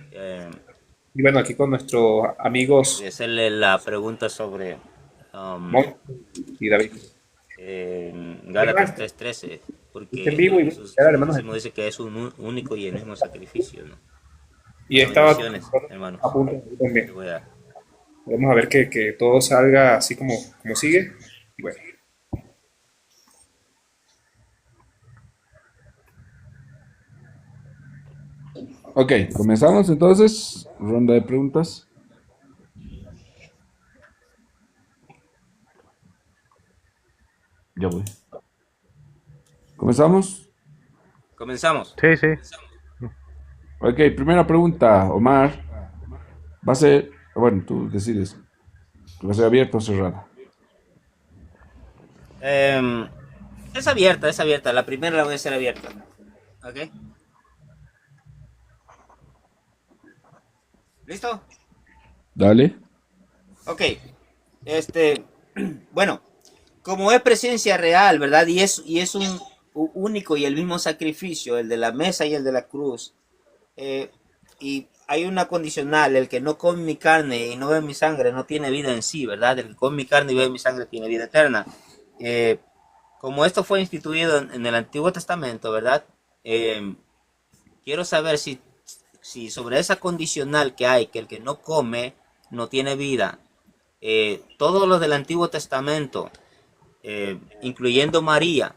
A: Y bueno, aquí con nuestros
B: Y
A: amigos
B: hacerle la pregunta sobre um,
A: Mon y David.
B: Gálatas 3:13,
A: Está en
B: porque
A: vivo y
B: Jesús
A: ya, hermanos.
B: mismo dice que es un único y el mismo sacrificio, ¿no?
A: Y
B: Bueno,
A: estaba
B: bendiciones, hermanos.
A: a punto de también.
B: Voy a...
A: Vamos a ver que todo salga así como sigue. Y bueno,
C: Ok, comenzamos entonces. Ronda de preguntas. Ya voy. ¿Comenzamos?
B: Comenzamos.
D: Sí, sí.
C: Ok, primera pregunta, Omar. Va a ser, bueno, tú decides. ¿Va a ser abierta o cerrada?
B: Em, es abierta, es abierta. La primera la voy a hacer abierta. ¿Ok? ¿Listo?
C: Dale.
B: Ok. Bueno, como es presencia real, ¿verdad? Y es un único y el mismo sacrificio, el de la mesa y el de la cruz. Y hay una condicional, el que no come mi carne y no bebe mi sangre no tiene vida en sí, ¿verdad? El que come mi carne y bebe mi sangre tiene vida eterna. Eh, como esto fue instituido en el Antiguo Testamento, ¿verdad? Quiero saber si sobre esa condicional que hay, que el que no come no tiene vida, todos los del Antiguo Testamento, incluyendo María,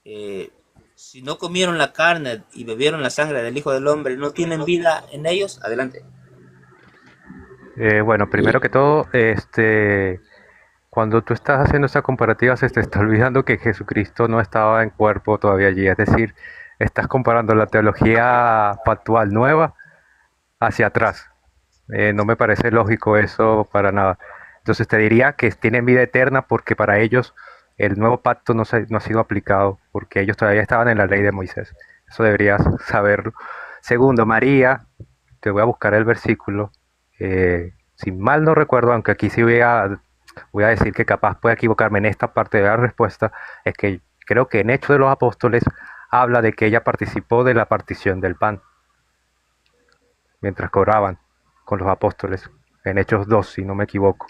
B: eh, si no comieron la carne y bebieron la sangre del Hijo del Hombre, no tienen vida en ellos? Adelante.
D: Bueno, primero que todo, cuando tú estás haciendo esa comparativa, se te está olvidando que Jesucristo no estaba en cuerpo todavía allí. Es decir, estás comparando la teología pactual nueva hacia atrás. No me parece lógico eso para nada. Entonces te diría que tienen vida eterna porque para ellos el nuevo pacto no ha sido aplicado, porque ellos todavía estaban en la ley de Moisés. Eso deberías saberlo. Segundo, María, te voy a buscar el versículo. Si mal no recuerdo, aunque aquí sí voy a decir que capaz pueda equivocarme en esta parte de la respuesta, es que creo que en Hechos de los Apóstoles habla de que ella participó de la partición del pan mientras cobraban con los apóstoles, en Hechos 2, si no me equivoco.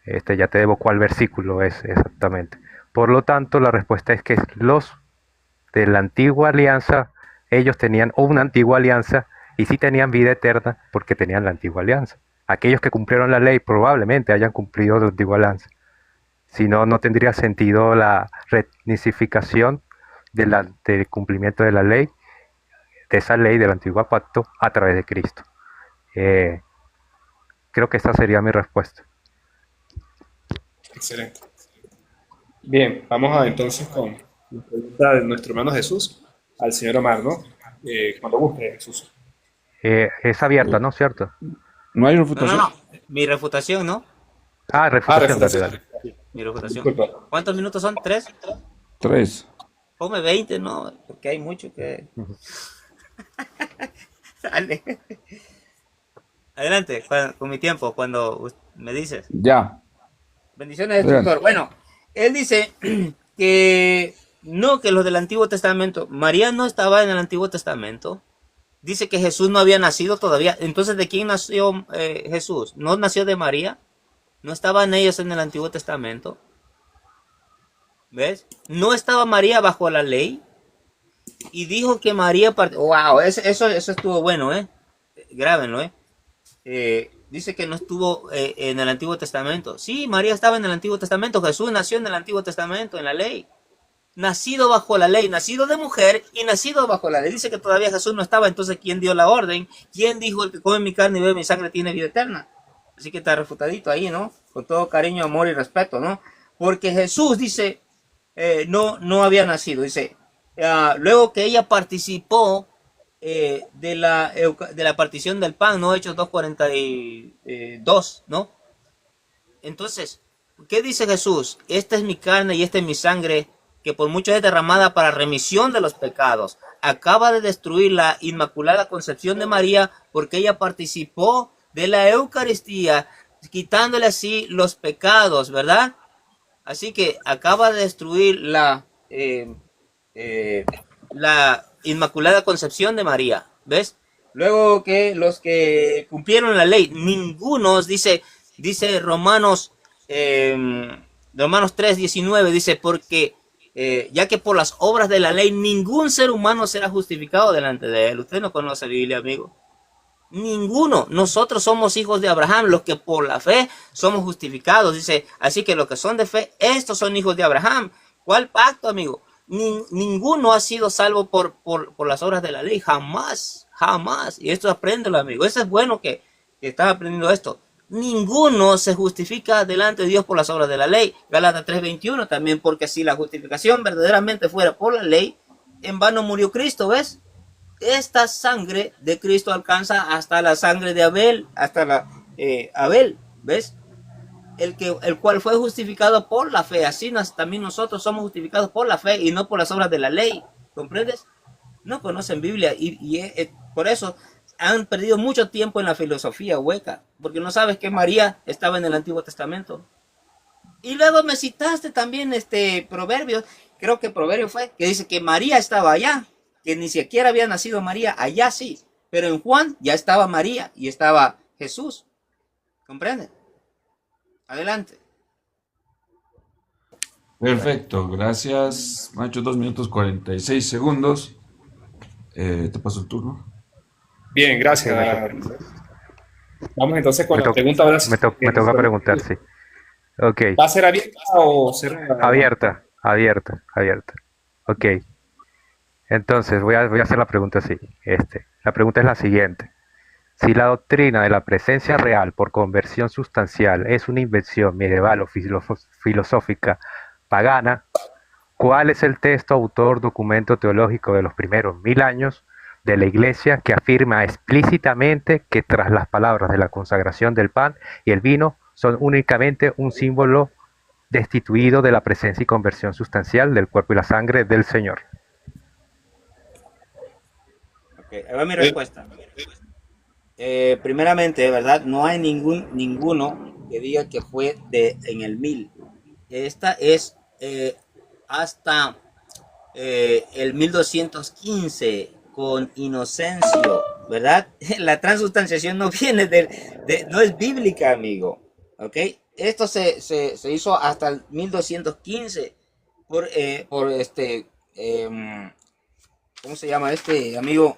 D: Ya te debo cuál versículo es exactamente. Por lo tanto, la respuesta es que los de la antigua alianza, ellos tenían una antigua alianza y sí tenían vida eterna porque tenían la antigua alianza. Aquellos que cumplieron la ley probablemente hayan cumplido la antigua alianza. Si no, no tendría sentido la retnificación del cumplimiento de la ley, de esa ley del antiguo pacto a través de Cristo. Creo que esa sería mi respuesta.
A: Excelente. Bien, vamos a entonces con la pregunta de nuestro hermano Jesús al señor Omar, ¿no? Cuando guste, Jesús.
D: Es abierta, ¿no? ¿Cierto?
C: ¿No hay
B: No,
C: refutación?
B: no, no. Mi refutación, ¿no?
D: Refutación, dale,
A: Refutación.
D: dale.
B: Mi refutación.
A: Disculpa.
B: ¿Cuántos minutos son? ¿3?
C: 3.
B: Ponme 20, ¿no? Porque hay mucho que... Dale. Adelante, con mi tiempo, cuando me dices.
C: Ya.
B: Bendiciones,
C: Adelante.
B: instructor. Bueno, él dice que no, que los del Antiguo Testamento, María no estaba en el Antiguo Testamento. Dice que Jesús no había nacido todavía. Entonces, ¿de quién nació Jesús? ¿No nació de María? ¿No estaban ellos en el Antiguo Testamento? ¿Ves? No estaba María bajo la ley. Y dijo que María... Wow, eso estuvo bueno, ¿eh? Grábenlo, dice que no estuvo en el Antiguo Testamento. Sí, María estaba en el Antiguo Testamento. Jesús nació en el Antiguo Testamento, en la ley. Nacido bajo la ley, nacido de mujer y nacido bajo la ley. Dice que todavía Jesús no estaba. Entonces, ¿quién dio la orden? ¿Quién dijo el que come mi carne y bebe mi sangre tiene vida eterna? Así que está refutadito ahí, ¿no? Con todo cariño, amor y respeto, ¿no? Porque Jesús dice, no había nacido. Dice, luego que ella participó de la partición del pan, ¿no? Hechos 2:42, ¿no? Entonces, ¿qué dice Jesús? Esta es mi carne y esta es mi sangre, que por mucho es derramada para remisión de los pecados. Acaba de destruir la Inmaculada Concepción de María porque ella participó de la Eucaristía, quitándole así los pecados, ¿verdad? Así que acaba de destruir la Inmaculada Concepción de María, ¿ves? Luego que los que cumplieron la ley, ningunos, dice Romanos 3:19, dice, porque ya que por las obras de la ley ningún ser humano será justificado delante de él. Usted no conoce la Biblia, amigo. Ninguno. Nosotros somos hijos de Abraham, los que por la fe somos justificados. Dice, así que los que son de fe, estos son hijos de Abraham. ¿Cuál pacto, amigo? Ninguno ha sido salvo por las obras de la ley. Jamás, jamás. Y esto apréndelo, amigo. Eso es bueno que estás aprendiendo esto. Ninguno se justifica delante de Dios por las obras de la ley. Gálatas 3:21 también, porque si la justificación verdaderamente fuera por la ley, en vano murió Cristo, ¿ves? Esta sangre de Cristo alcanza hasta la sangre de Abel, hasta Abel, ¿ves? El cual fue justificado por la fe. Así también nosotros somos justificados por la fe y no por las obras de la ley. ¿Comprendes? No conocen Biblia y por eso han perdido mucho tiempo en la filosofía hueca, porque no sabes que María estaba en el Antiguo Testamento. Y luego me citaste también Proverbios, creo que Proverbio fue, que dice que María estaba allá, que ni siquiera había nacido María, allá sí, pero en Juan ya estaba María y estaba Jesús. ¿Comprende? Adelante.
C: Perfecto, gracias. Macho, 2 minutos 46 segundos. Te paso el turno.
A: Bien, gracias. Vamos entonces con la pregunta ahora.
D: Me toca preguntar, sí. Ok.
A: ¿Va a ser abierta o cerrada?
D: Abierta. Ok. Entonces, voy a hacer la pregunta así. La pregunta es la siguiente. Si la doctrina de la presencia real por conversión sustancial es una invención medieval o filosófica pagana, ¿cuál es el texto, autor, documento teológico de los primeros 1000 años de la Iglesia que afirma explícitamente que tras las palabras de la consagración del pan y el vino son únicamente un símbolo destituido de la presencia y conversión sustancial del cuerpo y la sangre del Señor?
B: Ok, ahí va mi respuesta. Primeramente, ¿verdad? No hay ninguno que diga que fue en el 1000. Esta es hasta el 1215 con Inocencio, ¿verdad? La transustanciación no viene no es bíblica, amigo. ¿Ok? Esto se hizo hasta el 1215 por ¿cómo se llama este amigo?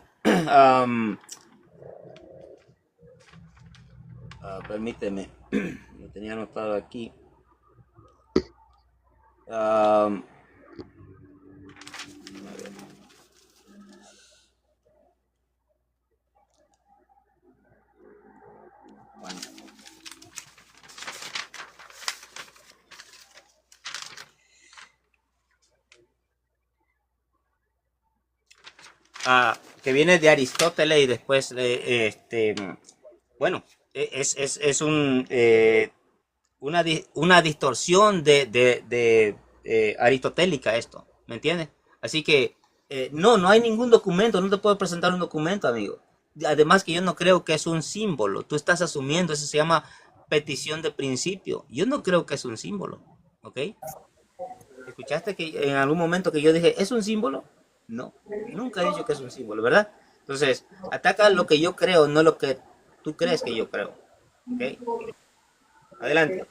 B: Permíteme, lo tenía anotado aquí. Um, bueno. Que viene de Aristóteles y después bueno, es una distorsión de aristotélica esto, ¿me entiendes? Así que no hay ningún documento, no te puedo presentar un documento, amigo. Además que yo no creo que es un símbolo, tú estás asumiendo, eso se llama petición de principio. Yo no creo que es un símbolo, ¿ok? ¿Escuchaste que en algún momento que yo dije, ¿es un símbolo? No, nunca he dicho que es un símbolo, ¿verdad? Entonces, ataca lo que yo creo, no lo que tú crees que yo creo. ¿Ok? Adelante.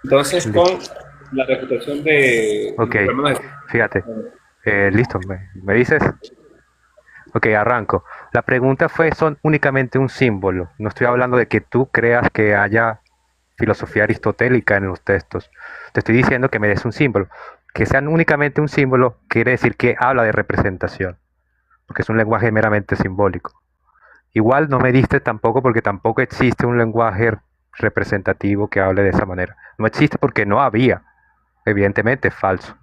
A: Entonces, con la reputación de
D: Ok,
A: nuestro hermano
D: fíjate. Listo, ¿me dices? Ok, arranco. La pregunta fue, ¿son únicamente un símbolo? No estoy hablando de que tú creas que haya filosofía aristotélica en los textos. Te estoy diciendo que me des un símbolo. Que sean únicamente un símbolo quiere decir que habla de representación, porque es un lenguaje meramente simbólico. Igual no me diste tampoco porque tampoco existe un lenguaje representativo que hable de esa manera. No existe porque no había. Evidentemente es falso.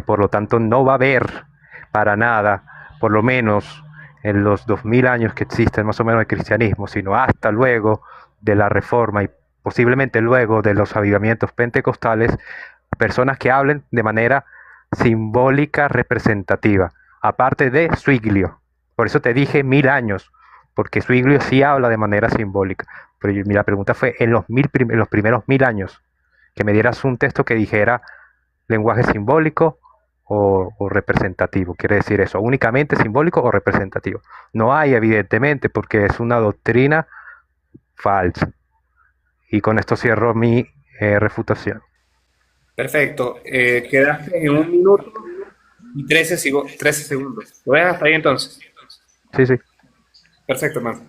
D: Por lo tanto, no va a haber para nada, por lo menos en los 2000 años que existen más o menos el cristianismo, sino hasta luego de la Reforma y posiblemente luego de los avivamientos pentecostales, personas que hablen de manera simbólica representativa, aparte de Zwinglio. Por eso te dije 1000 años, porque Zwinglio sí habla de manera simbólica. Pero la pregunta fue, en los primeros 1000 años, que me dieras un texto que dijera lenguaje simbólico o representativo. Quiere decir eso, únicamente simbólico o representativo. No hay, evidentemente, porque es una doctrina falsa. Y con esto cierro mi refutación.
A: Perfecto. Quedaste en 1 minuto y 13 segundos. ¿Lo ves hasta ahí entonces?
D: Sí, sí.
A: Perfecto, hermano.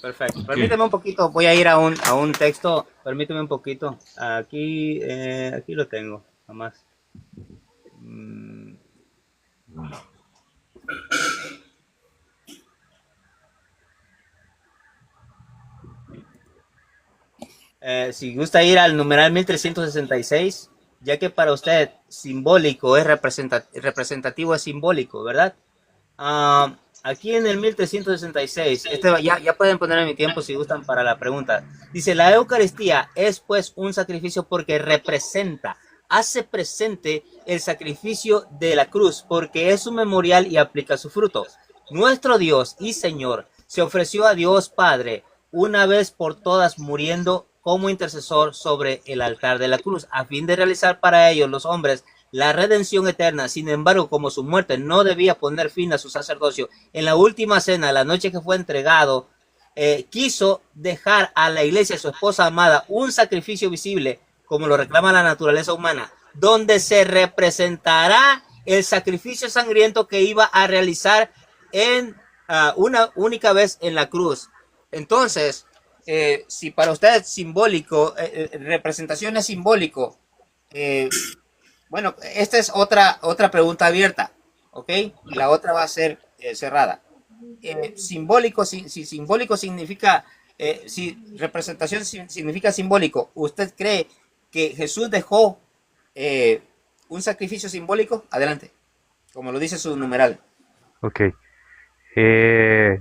B: Perfecto.
C: Ok.
B: Permíteme un poquito, voy a ir a un texto. Permíteme un poquito. Aquí lo tengo, nada más. Si gusta ir al numeral 1366, ya que para usted simbólico es representativo, es simbólico, ¿verdad? Aquí en el 1366, ya pueden poner en mi tiempo si gustan para la pregunta. Dice, la Eucaristía es pues un sacrificio porque hace presente el sacrificio de la cruz, porque es un memorial y aplica su fruto. Nuestro Dios y Señor se ofreció a Dios Padre una vez por todas muriendo como intercesor sobre el altar de la cruz, a fin de realizar para ellos los hombres la redención eterna. Sin embargo, como su muerte no debía poner fin a su sacerdocio, en la última cena, la noche que fue entregado, quiso dejar a la iglesia, su esposa amada, un sacrificio visible, como lo reclama la naturaleza humana, donde se representará el sacrificio sangriento que iba a realizar en una única vez en la cruz. Entonces, si para usted es simbólico, representación es simbólico, bueno, esta es otra pregunta abierta. ¿ok? Y la otra va a ser cerrada. Simbólico, si simbólico significa, si representación significa simbólico, ¿usted cree que Jesús dejó un sacrificio simbólico? Adelante, como lo dice su numeral.
D: Ok.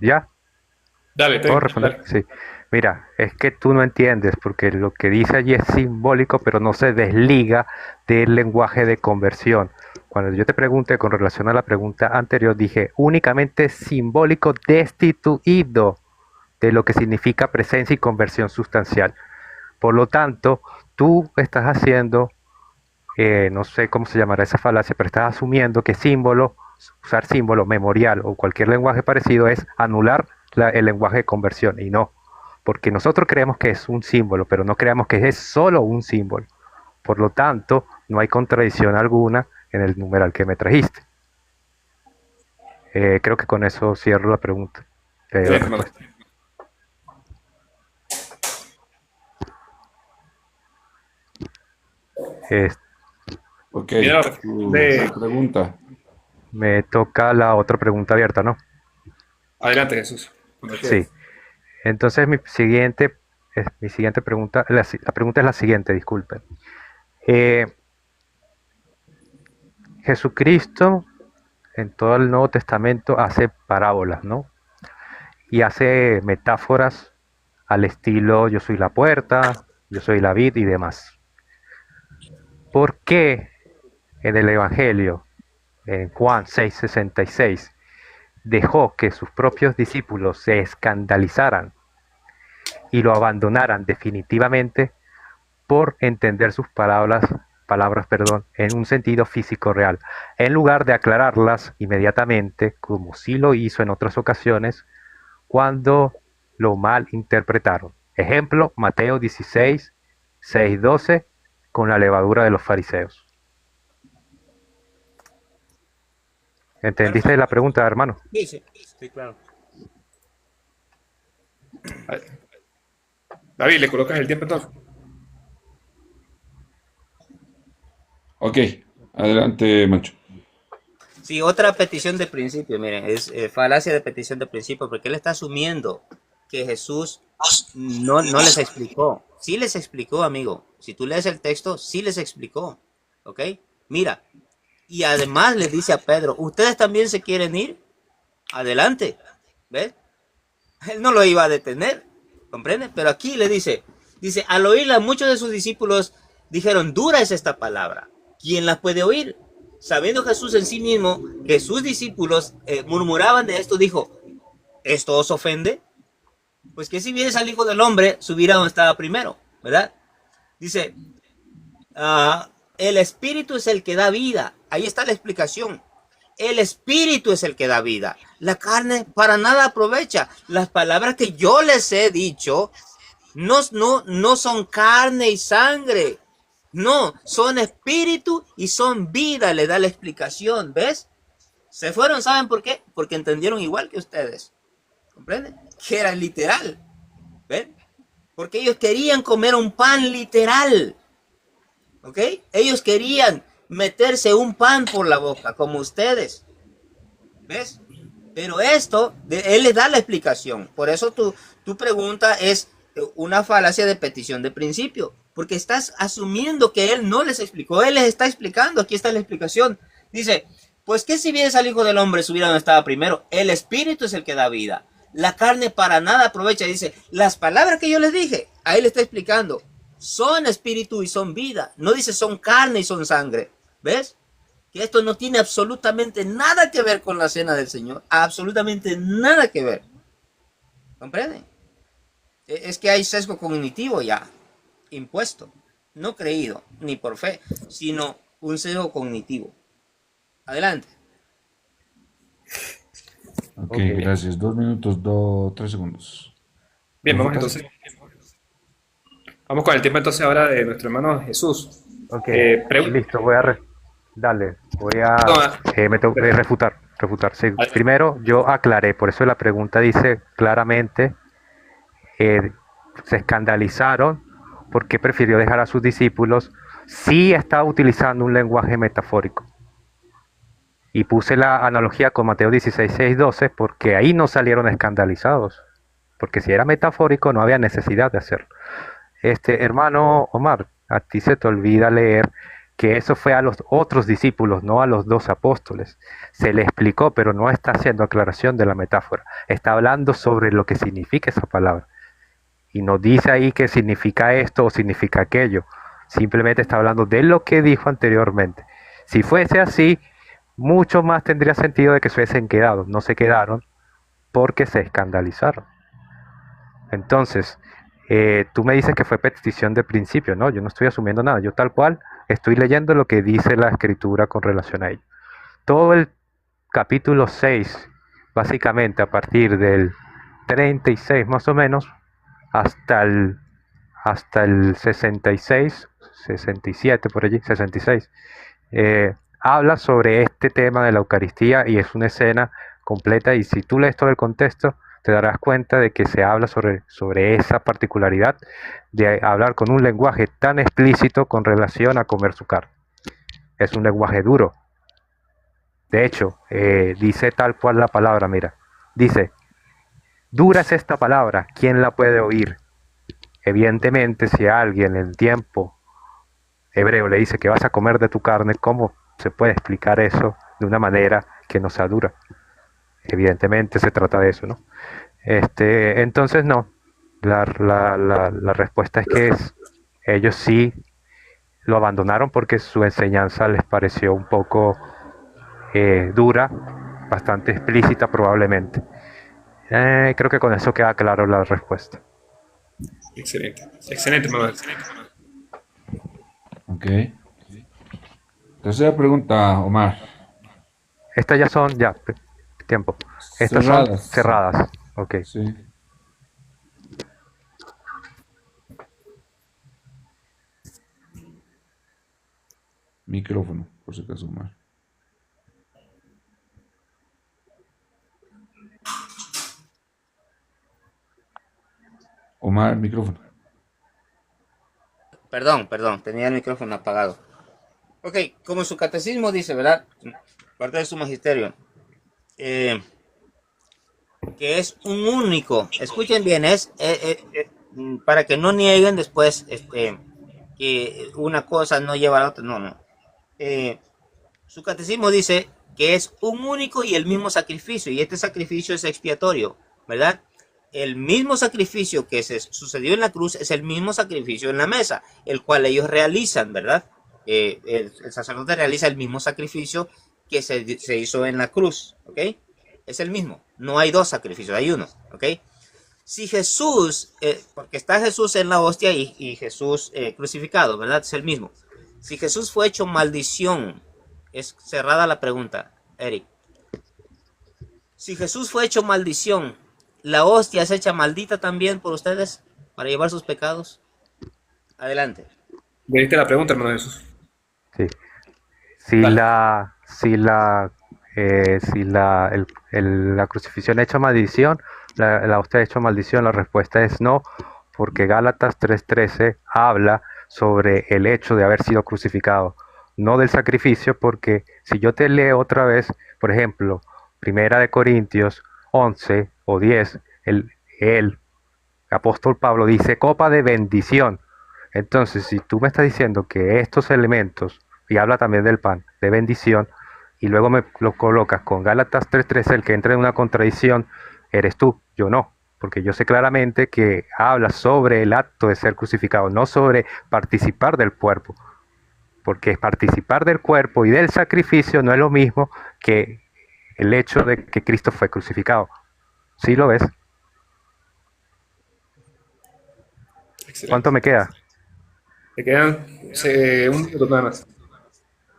D: ¿Ya?
A: Dale,
D: ¿Puedo responder?
A: dale.
D: Sí. Mira, es que tú no entiendes, porque lo que dice allí es simbólico, pero no se desliga del lenguaje de conversión. Cuando yo te pregunté con relación a la pregunta anterior, dije únicamente simbólico destituido de lo que significa presencia y conversión sustancial. Por lo tanto, tú estás haciendo, no sé cómo se llamará esa falacia, pero estás asumiendo que símbolo, usar símbolo, memorial o cualquier lenguaje parecido es anular el lenguaje de conversión, y no, porque nosotros creemos que es un símbolo, pero no creemos que es solo un símbolo. Por lo tanto, no hay contradicción alguna en el numeral que me trajiste. Creo que con eso cierro la pregunta. Te doy la
A: Excelente, hermano.
D: respuesta. Es-
C: Ok,
A: Viene la reflexión
C: tu
A: de...
C: pregunta.
D: Me toca la otra pregunta abierta, ¿no?
A: Adelante, Jesús. Cuando
D: Sí.
A: quieras.
D: Entonces mi siguiente pregunta, la pregunta es la siguiente, disculpe. Eh, Jesucristo en todo el Nuevo Testamento hace parábolas, ¿no? Y hace metáforas al estilo yo soy la puerta, yo soy la vid y demás. ¿Por qué en el Evangelio, en Juan 6:66, dejó que sus propios discípulos se escandalizaran y lo abandonaran definitivamente por entender sus palabras, en un sentido físico real, en lugar de aclararlas inmediatamente, como sí lo hizo en otras ocasiones, cuando lo mal interpretaron? Ejemplo, Mateo 16, 6, 12, con la levadura de los fariseos. ¿Entendiste la
B: Perfecto.
D: pregunta, hermano?
B: Sí, sí, sí, claro.
A: David, ¿le colocas el tiempo entonces?
C: Ok, adelante, Mancho.
B: Sí, otra petición de principio, miren, es falacia de petición de principio, porque él está asumiendo que Jesús no les explicó. Sí les explicó, amigo. Si tú lees el texto, sí les explicó. ¿Ok? Mira, y además le dice a Pedro, ¿ustedes también se quieren ir? Adelante. ¿Ves? Él no lo iba a detener. ¿Comprende? Pero aquí le dice, al oírla, muchos de sus discípulos dijeron, dura es esta palabra. ¿Quién la puede oír? Sabiendo Jesús en sí mismo que sus discípulos murmuraban de esto, dijo, ¿esto os ofende? Pues que si vienes al Hijo del Hombre, subirá donde estaba primero, ¿verdad? Dice, el Espíritu es el que da vida. Ahí está la explicación. El Espíritu es el que da vida. La carne para nada aprovecha. Las palabras que yo les he dicho no son carne y sangre. No, son espíritu y son vida, le da la explicación, ¿ves? Se fueron, ¿saben por qué? Porque entendieron igual que ustedes, ¿comprenden? Que era literal, ¿ven? Porque ellos querían comer un pan literal, ¿ok? Ellos querían meterse un pan por la boca, como ustedes, ¿ves? Pero él les da la explicación. Por eso tu pregunta es una falacia de petición de principio. Porque estás asumiendo que él no les explicó. Él les está explicando. Aquí está la explicación. Dice, pues que si vienes al Hijo del Hombre, subirá donde estaba primero. El Espíritu es el que da vida. La carne para nada aprovecha. Dice, las palabras que yo les dije, ahí le está explicando. Son espíritu y son vida. No dice son carne y son sangre. ¿Ves? Que esto no tiene absolutamente nada que ver con la cena del Señor, absolutamente nada que ver. ¿Comprenden? Es que hay sesgo cognitivo ya, impuesto, no creído, ni por fe, sino un sesgo cognitivo. Adelante.
C: Ok,
D: Ok.
C: gracias. 2 minutos, 3 segundos.
A: Bien, vamos
C: ¿Refutas?
A: entonces. Vamos con el tiempo entonces ahora de nuestro hermano Jesús.
D: Ok,
A: Pregunta.
D: listo, dale, refutar. Sí,
A: Adelante.
D: primero, yo aclaré, por eso la pregunta dice claramente, eh, se escandalizaron porque prefirió dejar a sus discípulos. Sí está utilizando un lenguaje metafórico. Y puse la analogía con Mateo 16, 6, 12 porque ahí no salieron escandalizados. Porque si era metafórico no había necesidad de hacerlo. Hermano Omar, a ti se te olvida leer que eso fue a los otros discípulos, no a los 2 apóstoles. Se le explicó, pero no está haciendo aclaración de la metáfora. Está hablando sobre lo que significa esa palabra. Y no dice ahí que significa esto o significa aquello. Simplemente está hablando de lo que dijo anteriormente. Si fuese así, mucho más tendría sentido de que se hubiesen quedado. No se quedaron porque se escandalizaron. Entonces, tú me dices que fue petición de principio, ¿no? Yo no estoy asumiendo nada. Yo tal cual estoy leyendo lo que dice la escritura con relación a ello. Todo el capítulo 6, básicamente a partir del 36 más o menos, hasta el, hasta el 66, 67 por allí, 66, habla sobre este tema de la Eucaristía y es una escena completa y si tú lees todo el contexto te darás cuenta de que se habla sobre esa particularidad de hablar con un lenguaje tan explícito con relación a comer su carne. Es un lenguaje duro. De hecho, dice tal cual la palabra, mira, dice, dura es esta palabra, ¿quién la puede oír? Evidentemente, si a alguien en tiempo hebreo le dice que vas a comer de tu carne, ¿cómo se puede explicar eso de una manera que no sea dura? Evidentemente se trata de eso, ¿no? Entonces no, la respuesta es que ellos sí lo abandonaron porque su enseñanza les pareció un poco dura, bastante explícita probablemente. Creo que con eso queda claro la respuesta.
A: Excelente. Excelente, hermano.
C: Ok. Tercera pregunta, Omar.
D: Estas ya son, tiempo. Estas son
C: Cerradas.
D: cerradas. Ok.
C: Sí. Micrófono, por si acaso, Omar. Omar, micrófono.
B: Perdón, tenía el micrófono apagado. Ok, como su catecismo dice, ¿verdad? Parte de su magisterio, que es un único, escuchen bien, para que no nieguen después que una cosa no lleva a la otra, no. Su catecismo dice que es un único y el mismo sacrificio, y este sacrificio es expiatorio, ¿verdad? El mismo sacrificio que se sucedió en la cruz es el mismo sacrificio en la mesa, el cual ellos realizan, ¿verdad? El sacerdote realiza el mismo sacrificio que se hizo en la cruz, ¿ok? Es el mismo, no hay 2 sacrificios, hay uno, ¿ok? Si Jesús, porque está Jesús en la hostia y Jesús crucificado, ¿verdad? Es el mismo. Si Jesús fue hecho maldición, es cerrada la pregunta, Eric. Si Jesús fue hecho maldición, ¿la hostia es hecha maldita también por ustedes para llevar sus pecados? Adelante.
A: ¿Leíste la pregunta, hermano Jesús?
D: Sí. Si
A: Dale.
D: la crucifixión ha hecho maldición, la hostia ha hecho maldición, la respuesta es no, porque Gálatas 3:13 habla sobre el hecho de haber sido crucificado, no del sacrificio, porque si yo te leo otra vez, por ejemplo, Primera de Corintios 11 o 10, el apóstol Pablo dice copa de bendición. Entonces, si tú me estás diciendo que estos elementos, y habla también del pan, de bendición, y luego me lo colocas con Gálatas 3:13, el que entra en una contradicción, eres tú, yo no, porque yo sé claramente que habla sobre el acto de ser crucificado, no sobre participar del cuerpo, porque participar del cuerpo y del sacrificio no es lo mismo que el hecho de que Cristo fue crucificado. ¿Sí lo ves?
A: Excelente.
D: ¿Cuánto me queda?
A: Te quedan un minuto nada más.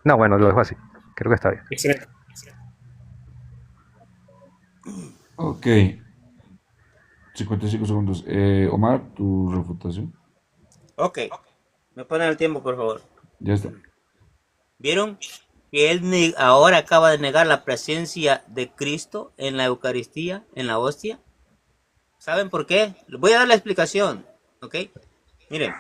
D: No, bueno, lo dejo así. Creo que está bien.
A: Excelente.
C: Ok. 55 segundos. Omar, tu refutación.
B: Ok, me ponen el tiempo, por favor.
C: Ya está.
B: ¿Vieron que él ahora acaba de negar la presencia de Cristo en la Eucaristía, en la hostia? ¿Saben por qué? Les voy a dar la explicación, ¿ok? Miren,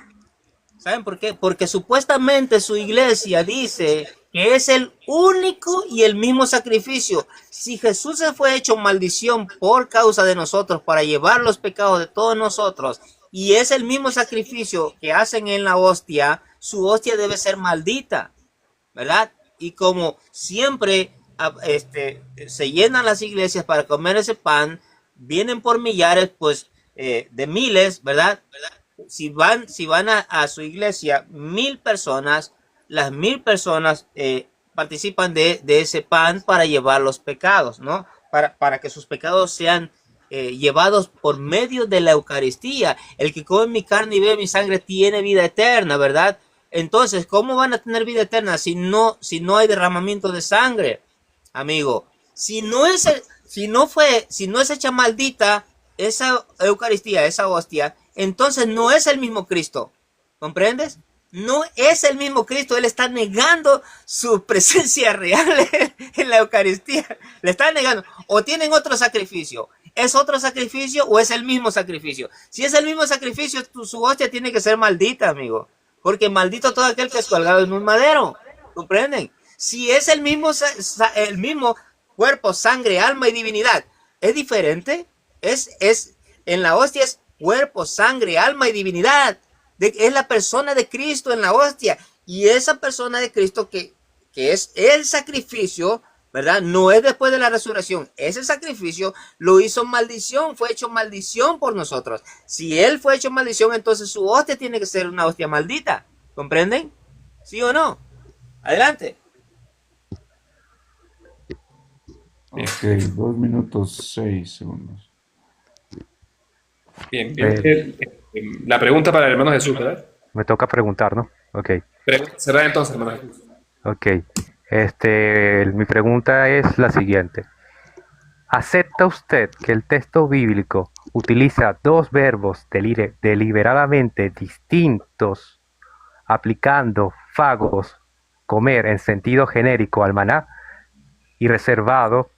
B: ¿saben por qué? Porque supuestamente su iglesia dice que es el único y el mismo sacrificio. Si Jesús se fue hecho maldición por causa de nosotros, para llevar los pecados de todos nosotros, y es el mismo sacrificio que hacen en la hostia, su hostia debe ser maldita, ¿verdad? Y como siempre se llenan las iglesias para comer ese pan, vienen por millares, pues de miles, ¿verdad? Si van a su iglesia 1000 personas, las 1000 personas participan de ese pan para llevar los pecados, ¿no? Para que sus pecados sean llevados por medio de la Eucaristía. El que come mi carne y bebe mi sangre tiene vida eterna, ¿verdad? Entonces, ¿cómo van a tener vida eterna si no hay derramamiento de sangre, amigo? Si no es hecha maldita esa Eucaristía, esa hostia, entonces no es el mismo Cristo, ¿comprendes? No es el mismo Cristo. Él está negando su presencia real en la Eucaristía. Le está negando. O tienen otro sacrificio. ¿Es otro sacrificio o es el mismo sacrificio? Si es el mismo sacrificio, su hostia tiene que ser maldita, amigo. Porque maldito todo aquel que es colgado en un madero. ¿Comprenden? Si es el mismo cuerpo, sangre, alma y divinidad, ¿es diferente? En la hostia es cuerpo, sangre, alma y divinidad. Es la persona de Cristo en la hostia. Y esa persona de Cristo que es el sacrificio, ¿verdad? No es después de la resurrección. Ese sacrificio lo hizo maldición, fue hecho maldición por nosotros. Si Él fue hecho maldición, entonces su hostia tiene que ser una hostia maldita. ¿Comprenden? ¿Sí o no? Adelante.
C: Ok, 2 minutos 6 segundos.
A: Bien,
D: Eh,
A: bien. La pregunta para el hermano Jesús, ¿verdad?
D: Me toca preguntar, ¿no? Ok,
A: Pregunta cerrada entonces, hermano Jesús.
D: ok. Mi pregunta es la siguiente. ¿Acepta usted que el texto bíblico utiliza dos verbos deliberadamente distintos, aplicando fagos, comer en sentido genérico al maná, y reservado,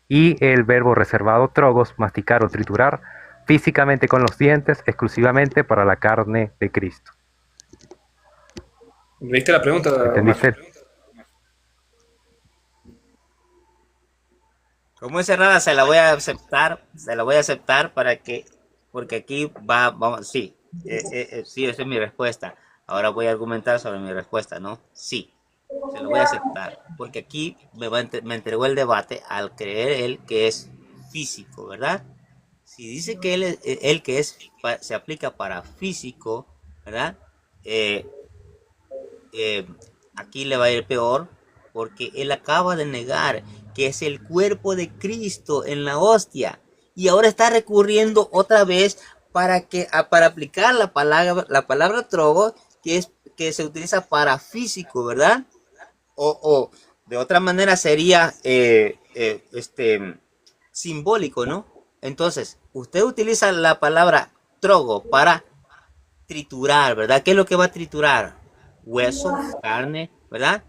D: y el verbo reservado trogos, masticar o triturar, físicamente con los dientes, exclusivamente para la carne de Cristo?
A: ¿Leíste la pregunta, Omar?
D: ¿Entendiste?
B: Como es cerrada, se la voy a aceptar porque aquí vamos, sí, sí, esa es mi respuesta. Ahora voy a argumentar sobre mi respuesta, ¿no? Sí, se lo voy a aceptar, porque aquí me entregó el debate al creer él que es físico, ¿verdad? Si dice que él que se aplica para físico, ¿verdad? Eh, eh, Aquí le va a ir peor, porque él acaba de negar que es el cuerpo de Cristo en la hostia, y ahora está recurriendo otra vez para aplicar la palabra trogo, que se utiliza para físico, ¿verdad? O de otra manera sería simbólico, ¿no? Entonces, usted utiliza la palabra trogo para triturar, ¿verdad? ¿Qué es lo que va a triturar? Hueso, carne, ¿verdad?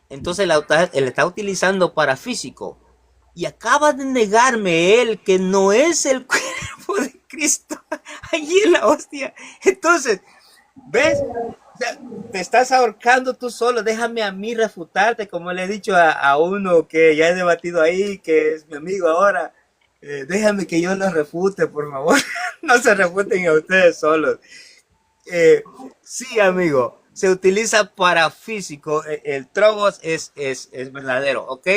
B: Entonces él está utilizando para físico. Y acaba de negarme él que no es el cuerpo de Cristo allí en la hostia. Entonces, ¿ves? O sea, te estás ahorcando tú solo. Déjame a mí refutarte, como le he dicho a uno que ya he debatido ahí, que es mi amigo ahora. Déjame que yo los refute, por favor. No se refuten a ustedes solos. Sí, amigo, se utiliza para físico. El trogos es verdadero, ¿ok?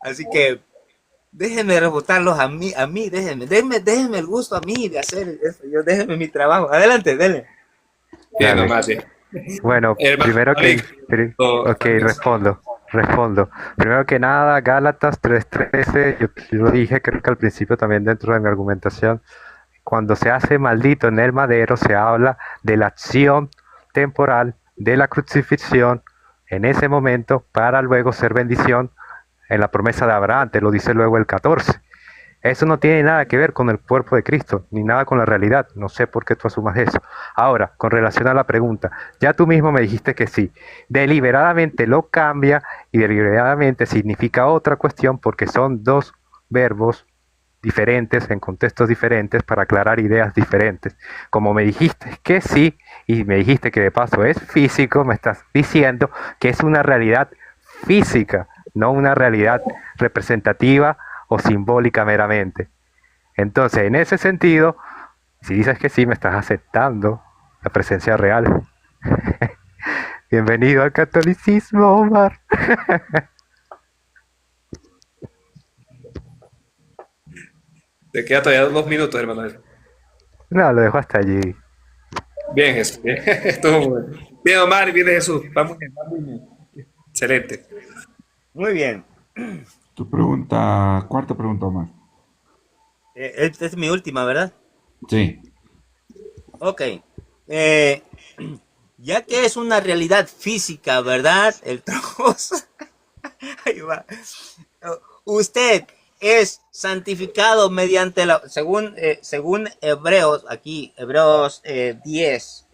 B: Así que déjenme refutarlos a mí, déjenme el gusto a mí de hacer eso. Déjenme mi trabajo. Adelante, denle.
A: Bien,
D: Dale.
A: nomás, bien.
D: Bueno, primero que... Ok, respondo. Primero que nada, Gálatas 3:13, yo lo dije creo que al principio también dentro de mi argumentación. Cuando se hace maldito en el madero, se habla de la acción temporal de la crucifixión en ese momento para luego ser bendición en la promesa de Abraham, te lo dice luego el 14. Eso no tiene nada que ver con el cuerpo de Cristo, ni nada con la realidad. No sé por qué tú asumas eso. Ahora, con relación a la pregunta, ya tú mismo me dijiste que sí. Deliberadamente lo cambia y deliberadamente significa otra cuestión porque son dos verbos diferentes, en contextos diferentes, para aclarar ideas diferentes. Como me dijiste que sí, y me dijiste que de paso es físico, me estás diciendo que es una realidad física, no una realidad representativa o simbólica meramente. Entonces, en ese sentido, si dices que sí, me estás aceptando la presencia real. Bienvenido al catolicismo, Omar.
A: Te queda todavía 2 minutos, hermano Jesús.
D: No, lo dejo hasta allí.
A: Bien, Jesús. Bien. Estuvo bueno. Bien, Omar, y viene Jesús. Vamos bien, vamos bien. Excelente.
B: Muy bien.
C: Tu pregunta, cuarta pregunta, Omar.
B: Esta es mi última, ¿verdad?
C: Sí.
B: Ok. Eh, ya que es una realidad física, ¿verdad? El trozo. Ahí va. Usted es santificado mediante la, según Hebreos, aquí, Hebreos 10,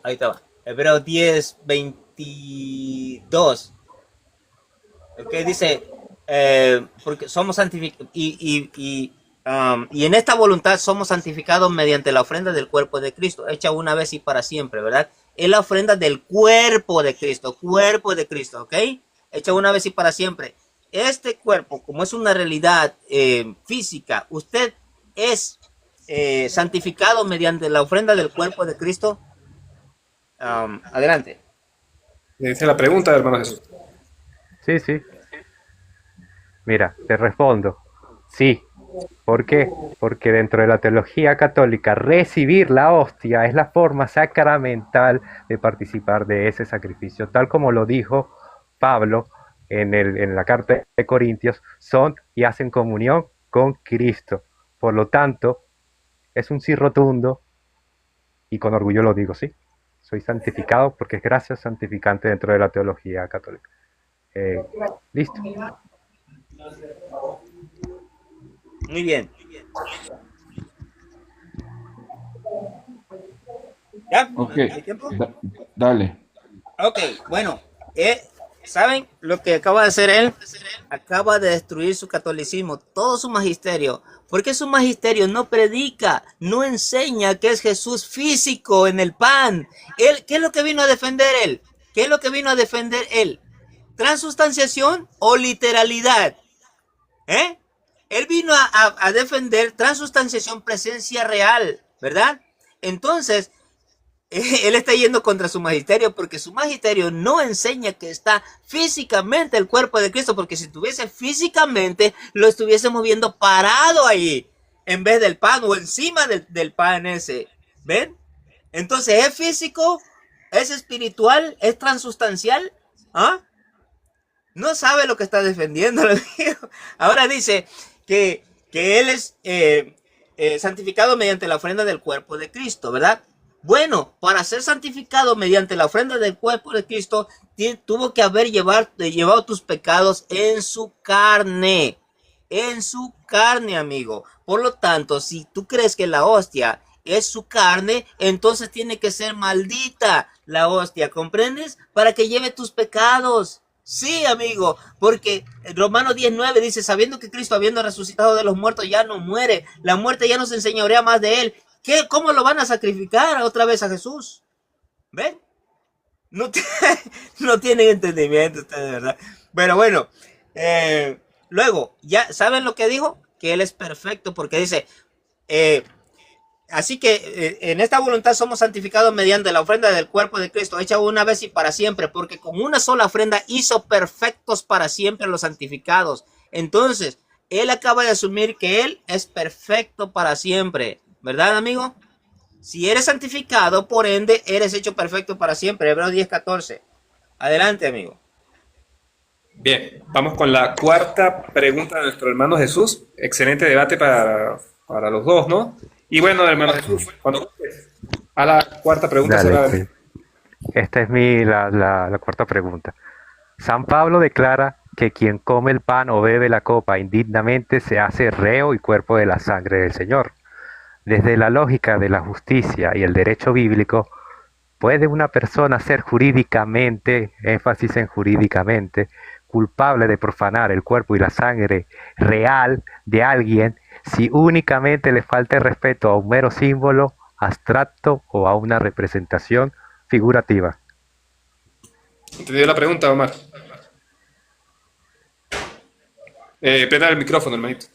B: ahí está, Hebreos 10, 22, que dice, porque somos santificados, y en esta voluntad somos santificados mediante la ofrenda del cuerpo de Cristo, hecha una vez y para siempre, ¿verdad? Es la ofrenda del cuerpo de Cristo, ¿ok? Hecha una vez y para siempre. Este cuerpo, como es una realidad física, usted es santificado mediante la ofrenda del cuerpo de Cristo. Adelante.
A: Le dice la pregunta, hermano Jesús.
D: Sí, sí. Mira, te respondo. Sí. ¿Por qué? Porque dentro de la teología católica, recibir la hostia es la forma sacramental de participar de ese sacrificio, tal como lo dijo Pablo en la carta de Corintios, son y hacen comunión con Cristo. Por lo tanto, es un sí rotundo, y con orgullo lo digo, sí. Soy santificado porque es gracia santificante dentro de la teología católica. Listo.
B: Muy bien. ¿Ya?
C: Ok,
B: ¿Hay tiempo?
C: dale.
B: Ok, bueno, ¿saben lo que acaba de hacer él? Acaba de destruir su catolicismo, todo su magisterio, porque su magisterio no predica, no enseña que es Jesús físico en el pan. Él, ¿qué es lo que vino a defender él? ¿Qué es lo que vino a defender él? ¿Transustanciación o literalidad? ¿Eh? Él vino a defender transustanciación, presencia real, ¿verdad? Entonces, él está yendo contra su magisterio porque su magisterio no enseña que está físicamente el cuerpo de Cristo, porque si estuviese físicamente lo estuviésemos viendo parado ahí en vez del pan o encima del pan ese. ¿Ven? Entonces, ¿es físico? ¿Es espiritual? ¿Es transustancial? ¿Ah? No sabe lo que está defendiendo. Ahora dice que él es santificado mediante la ofrenda del cuerpo de Cristo, ¿verdad? Bueno, para ser santificado mediante la ofrenda del cuerpo de Cristo, tuvo que haber llevado tus pecados en su carne. En su carne, amigo. Por lo tanto, si tú crees que la hostia es su carne, entonces tiene que ser maldita la hostia, ¿comprendes? Para que lleve tus pecados. Sí, amigo, porque Romanos 10:9 dice, sabiendo que Cristo, habiendo resucitado de los muertos, ya no muere, la muerte ya no se enseñorea más de él. ¿Cómo lo van a sacrificar otra vez a Jesús? ¿Ven? No, no tienen entendimiento ustedes, ¿verdad? Pero bueno, luego, ¿ya saben lo que dijo? Que él es perfecto, porque dice, así que en esta voluntad somos santificados mediante la ofrenda del cuerpo de Cristo, hecha una vez y para siempre, porque con una sola ofrenda hizo perfectos para siempre los santificados. Entonces, él acaba de asumir que él es perfecto para siempre, ¿verdad, amigo? Si eres santificado, por ende, eres hecho perfecto para siempre. Hebreos 10:14. Adelante, amigo.
A: Bien, vamos con la cuarta pregunta de nuestro hermano Jesús. Excelente debate para los dos, ¿no? Y bueno, hermano Jesús, cuando a la cuarta pregunta
D: Dale,
A: será...
D: sí. Esta es la cuarta pregunta. San Pablo declara que quien come el pan o bebe la copa indignamente se hace reo y cuerpo de la sangre del Señor. Desde la lógica de la justicia y el derecho bíblico, ¿puede una persona ser jurídicamente, énfasis en jurídicamente, culpable de profanar el cuerpo y la sangre real de alguien si únicamente le falta el respeto a un mero símbolo abstracto o a una representación figurativa?
A: ¿Entendió la pregunta, Omar? Prenda el micrófono, hermanito.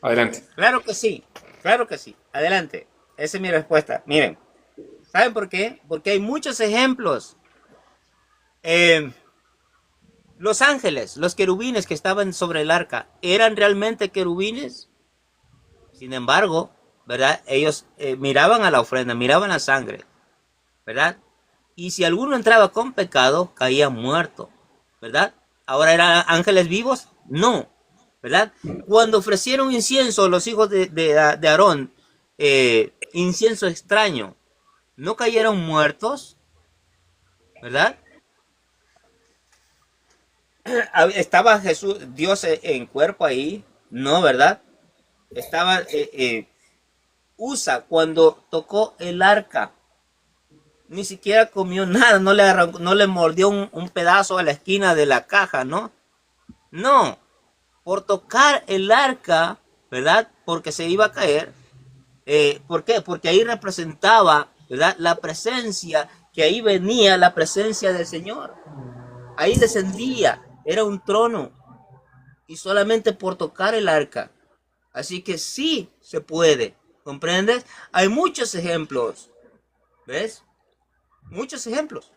A: Adelante.
B: Claro que sí, claro que sí. Adelante. Esa es mi respuesta. Miren, ¿saben por qué? Porque hay muchos ejemplos. Eh, los ángeles, los querubines que estaban sobre el arca, ¿eran realmente querubines? Sin embargo, ¿verdad? Ellos miraban a la ofrenda, miraban la sangre, ¿verdad? Y si alguno entraba con pecado, caía muerto, ¿verdad? ¿Ahora eran ángeles vivos? No, ¿verdad? Cuando ofrecieron incienso los hijos de Aarón, incienso extraño, ¿no cayeron muertos? ¿Verdad? ¿Estaba Jesús, Dios en cuerpo ahí? No, ¿verdad? Estaba Usa cuando tocó el arca. Ni siquiera comió nada, no le mordió un pedazo a la esquina de la caja, ¿no? No, por tocar el arca, ¿verdad? Porque se iba a caer. ¿Por qué? Porque ahí representaba, ¿verdad? La presencia, que ahí venía la presencia del Señor. Ahí descendía, era un trono. Y solamente por tocar el arca. Así que sí se puede, ¿comprendes? Hay muchos ejemplos, ¿ves? Muchos ejemplos.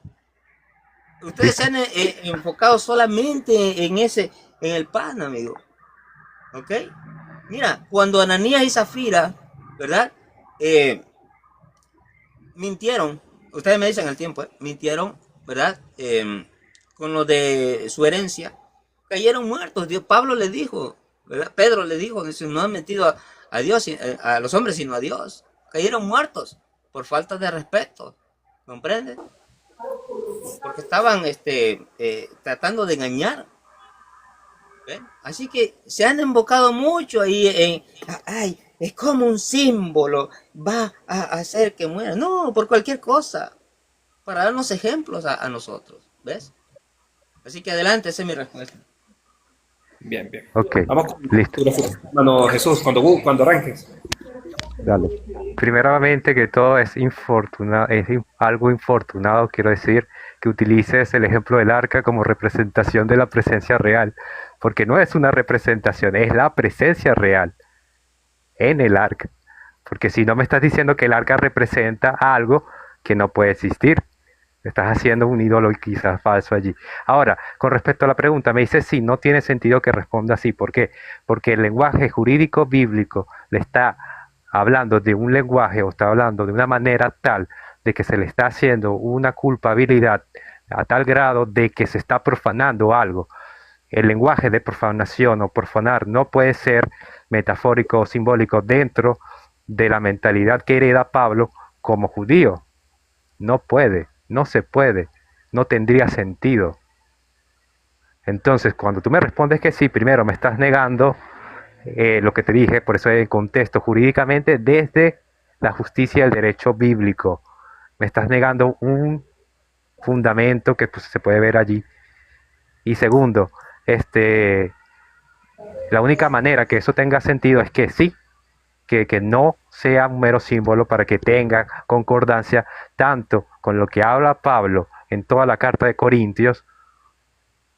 B: Ustedes se han enfocado solamente en el pan, amigo. ¿Ok? Mira, cuando Ananías y Zafira, ¿verdad? Mintieron, ustedes me dicen el tiempo, mintieron, ¿verdad? Con lo de su herencia, cayeron muertos. Pablo le dijo, ¿verdad? Pedro le dijo, no han mentido a Dios, a los hombres, sino a Dios. Cayeron muertos por falta de respeto, ¿comprende? Porque estaban tratando de engañar. ¿Ven? Así que se han invocado mucho ahí ay, es como un símbolo, va a hacer que muera. No, por cualquier cosa, para darnos ejemplos a nosotros, ¿ves? Así que adelante, esa es mi respuesta.
A: Bien, bien.
D: Ok,
A: Vamos con
D: listo.
A: hermano Jesús, cuando arranques.
D: Dale. Primeramente que todo es algo infortunado, quiero decir, que utilices el ejemplo del arca como representación de la presencia real, porque no es una representación, es la presencia real en el arca, porque si no me estás diciendo que el arca representa algo que no puede existir, estás haciendo un ídolo quizás falso allí. Ahora, con respecto a la pregunta, me dice sí, no tiene sentido que responda así, ¿por qué? Porque el lenguaje jurídico bíblico le está hablando de un lenguaje o está hablando de una manera tal de que se le está haciendo una culpabilidad a tal grado de que se está profanando algo. El lenguaje de profanación o profanar no puede ser metafórico o simbólico dentro de la mentalidad que hereda Pablo como judío. No puede, no se puede, no tendría sentido. Entonces, cuando tú me respondes que sí, primero me estás negando lo que te dije, por eso en contexto jurídicamente desde la justicia y el derecho bíblico. Me estás negando un fundamento que pues, se puede ver allí. Y segundo, la única manera que eso tenga sentido es que sí, que no sea un mero símbolo para que tenga concordancia tanto con lo que habla Pablo en toda la carta de Corintios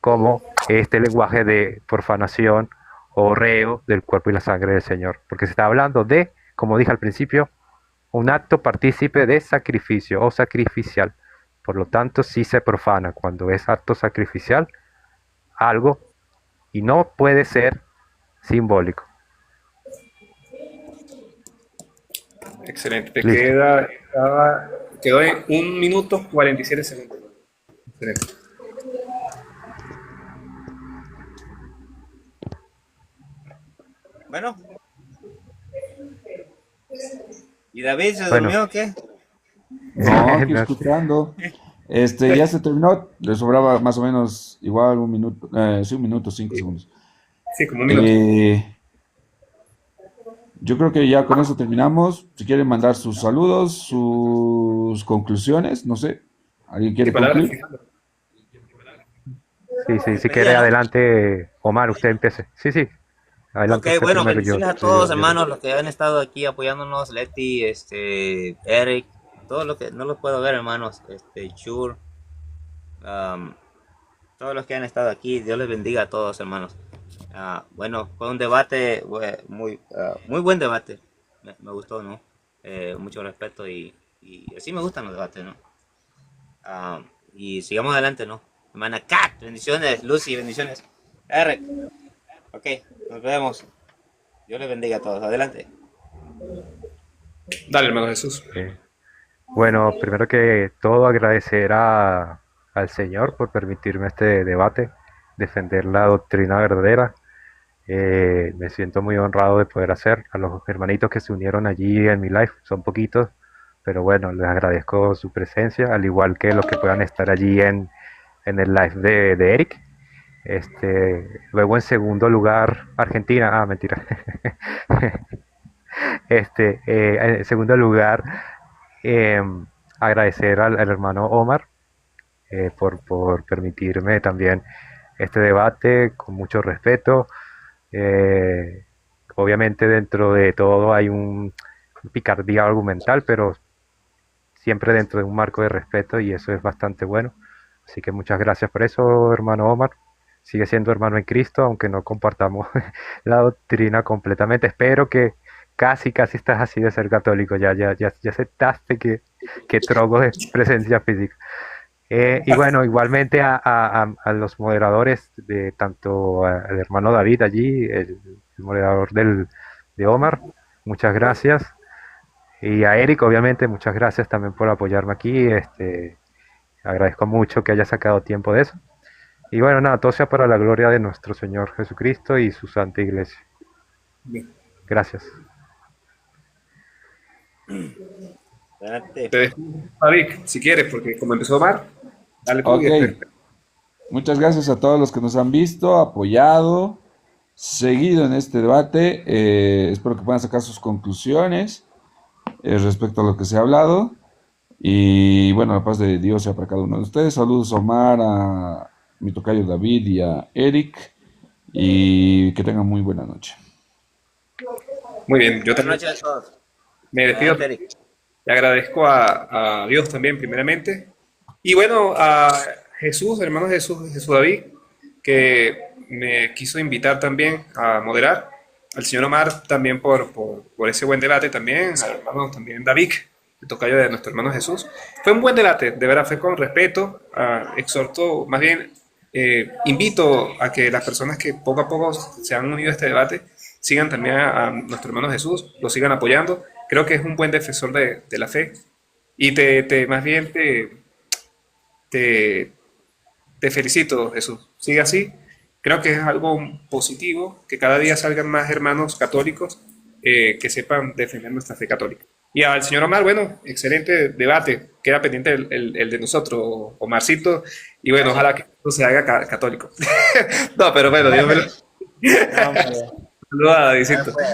D: como este lenguaje de profanación o reo del cuerpo y la sangre del Señor, porque se está hablando de, como dije al principio, un acto partícipe de sacrificio o sacrificial. Por lo tanto, sí se profana cuando es acto sacrificial algo y no puede ser simbólico.
A: Excelente. Te
D: Listo.
A: quedó en 1 minuto 47 segundos. Excelente.
B: Bueno. ¿Y David se
D: Bueno.
B: durmió o qué?
C: No, aquí
D: No,
C: escuchando. Ya se terminó, le sobraba más o menos igual 1 minuto, sí, 1 minuto, 5 segundos.
A: Sí, como 1 minuto.
C: Yo creo que ya con eso terminamos. Si quieren mandar sus saludos, sus conclusiones, no sé. ¿Alguien
A: ¿Qué
C: quiere
A: palabras
C: concluir?
A: finales?
D: sí, si quiere
B: Despedida, ¿no?
D: adelante, Omar, usted empiece. Sí,
B: Ok,
D: adelante usted
B: bueno,
D: primero,
B: bendiciones a todos, hermanos, los que han estado aquí apoyándonos, Leti, Eric, todo lo que no los puedo ver, hermanos, Chur, am, todos los que han estado aquí. Dios les bendiga a todos, hermanos. Bueno, fue un debate muy buen debate. Me gustó, ¿no? Mucho respeto y así me gustan los debates, ¿no? Y sigamos adelante, ¿no? Hermana Kat, bendiciones. Lucy, bendiciones. Eric, ok, nos vemos. Dios les bendiga a todos. Adelante.
A: Dale, hermano Jesús.
D: Bueno, primero que todo agradecer al Señor por permitirme este debate, defender la doctrina verdadera. Me siento muy honrado de poder hacer. A los hermanitos que se unieron allí en mi live, son poquitos, pero bueno, les agradezco su presencia, al igual que los que puedan estar allí en el live de Eric. Luego en segundo lugar, Argentina. Ah, mentira. En segundo lugar, eh, agradecer al hermano Omar por permitirme también este debate con mucho respeto. Eh, Obviamente dentro de todo hay un picardía argumental, pero siempre dentro de un marco de respeto y eso es bastante bueno. Así que muchas gracias por eso, hermano Omar. Sigue siendo hermano en Cristo, aunque no compartamos la doctrina completamente. Espero que casi estás así de ser católico. Ya aceptaste que Trogo es presencia física. Y bueno, igualmente a los moderadores, de tanto al hermano David allí, el moderador de Omar, muchas gracias. Y a Eric, obviamente, muchas gracias también por apoyarme aquí. Agradezco mucho que haya sacado tiempo de eso. Y bueno, nada, todo sea para la gloria de nuestro Señor Jesucristo y su Santa Iglesia.
A: Bien.
D: Gracias.
B: Adelante.
A: Te dejo, David, si quieres, porque como empezó Omar, dale tú y
C: Ok,
A: después.
C: muchas gracias a todos los que nos han visto, apoyado, seguido en este debate. Espero que puedan sacar sus conclusiones respecto a lo que se ha hablado. Y bueno, la paz de Dios sea para cada uno de ustedes. Saludos a Omar, a mi tocayo David y a Eric. Y que tengan muy buena noche.
A: Muy bien, yo
B: Buenas
A: también
B: noches a todos.
A: me despido.
B: Adelante, Eric.
A: Le agradezco a Dios también, primeramente. Y bueno, a Jesús, hermano Jesús David, que me quiso invitar también a moderar. Al señor Omar también por ese buen debate también. Al hermano también David, el tocayo de nuestro hermano Jesús. Fue un buen debate, de verdad, fue con respeto. Exhorto, más bien, invito a que las personas que poco a poco se han unido a este debate sigan también a nuestro hermano Jesús, lo sigan apoyando. Creo que es un buen defensor de la fe. Y más bien te, te felicito, Jesús. Sigue así. Creo que es algo positivo que cada día salgan más hermanos católicos que sepan defender nuestra fe católica. Y al señor Omar, bueno, excelente debate. Queda pendiente el de nosotros, Omarcito. Y bueno, ojalá que esto se haga católico. No, pero bueno, Dios me lo.
B: No, hombre.
A: Saluda a
B: Ya
A: Davidcito.
B: fue.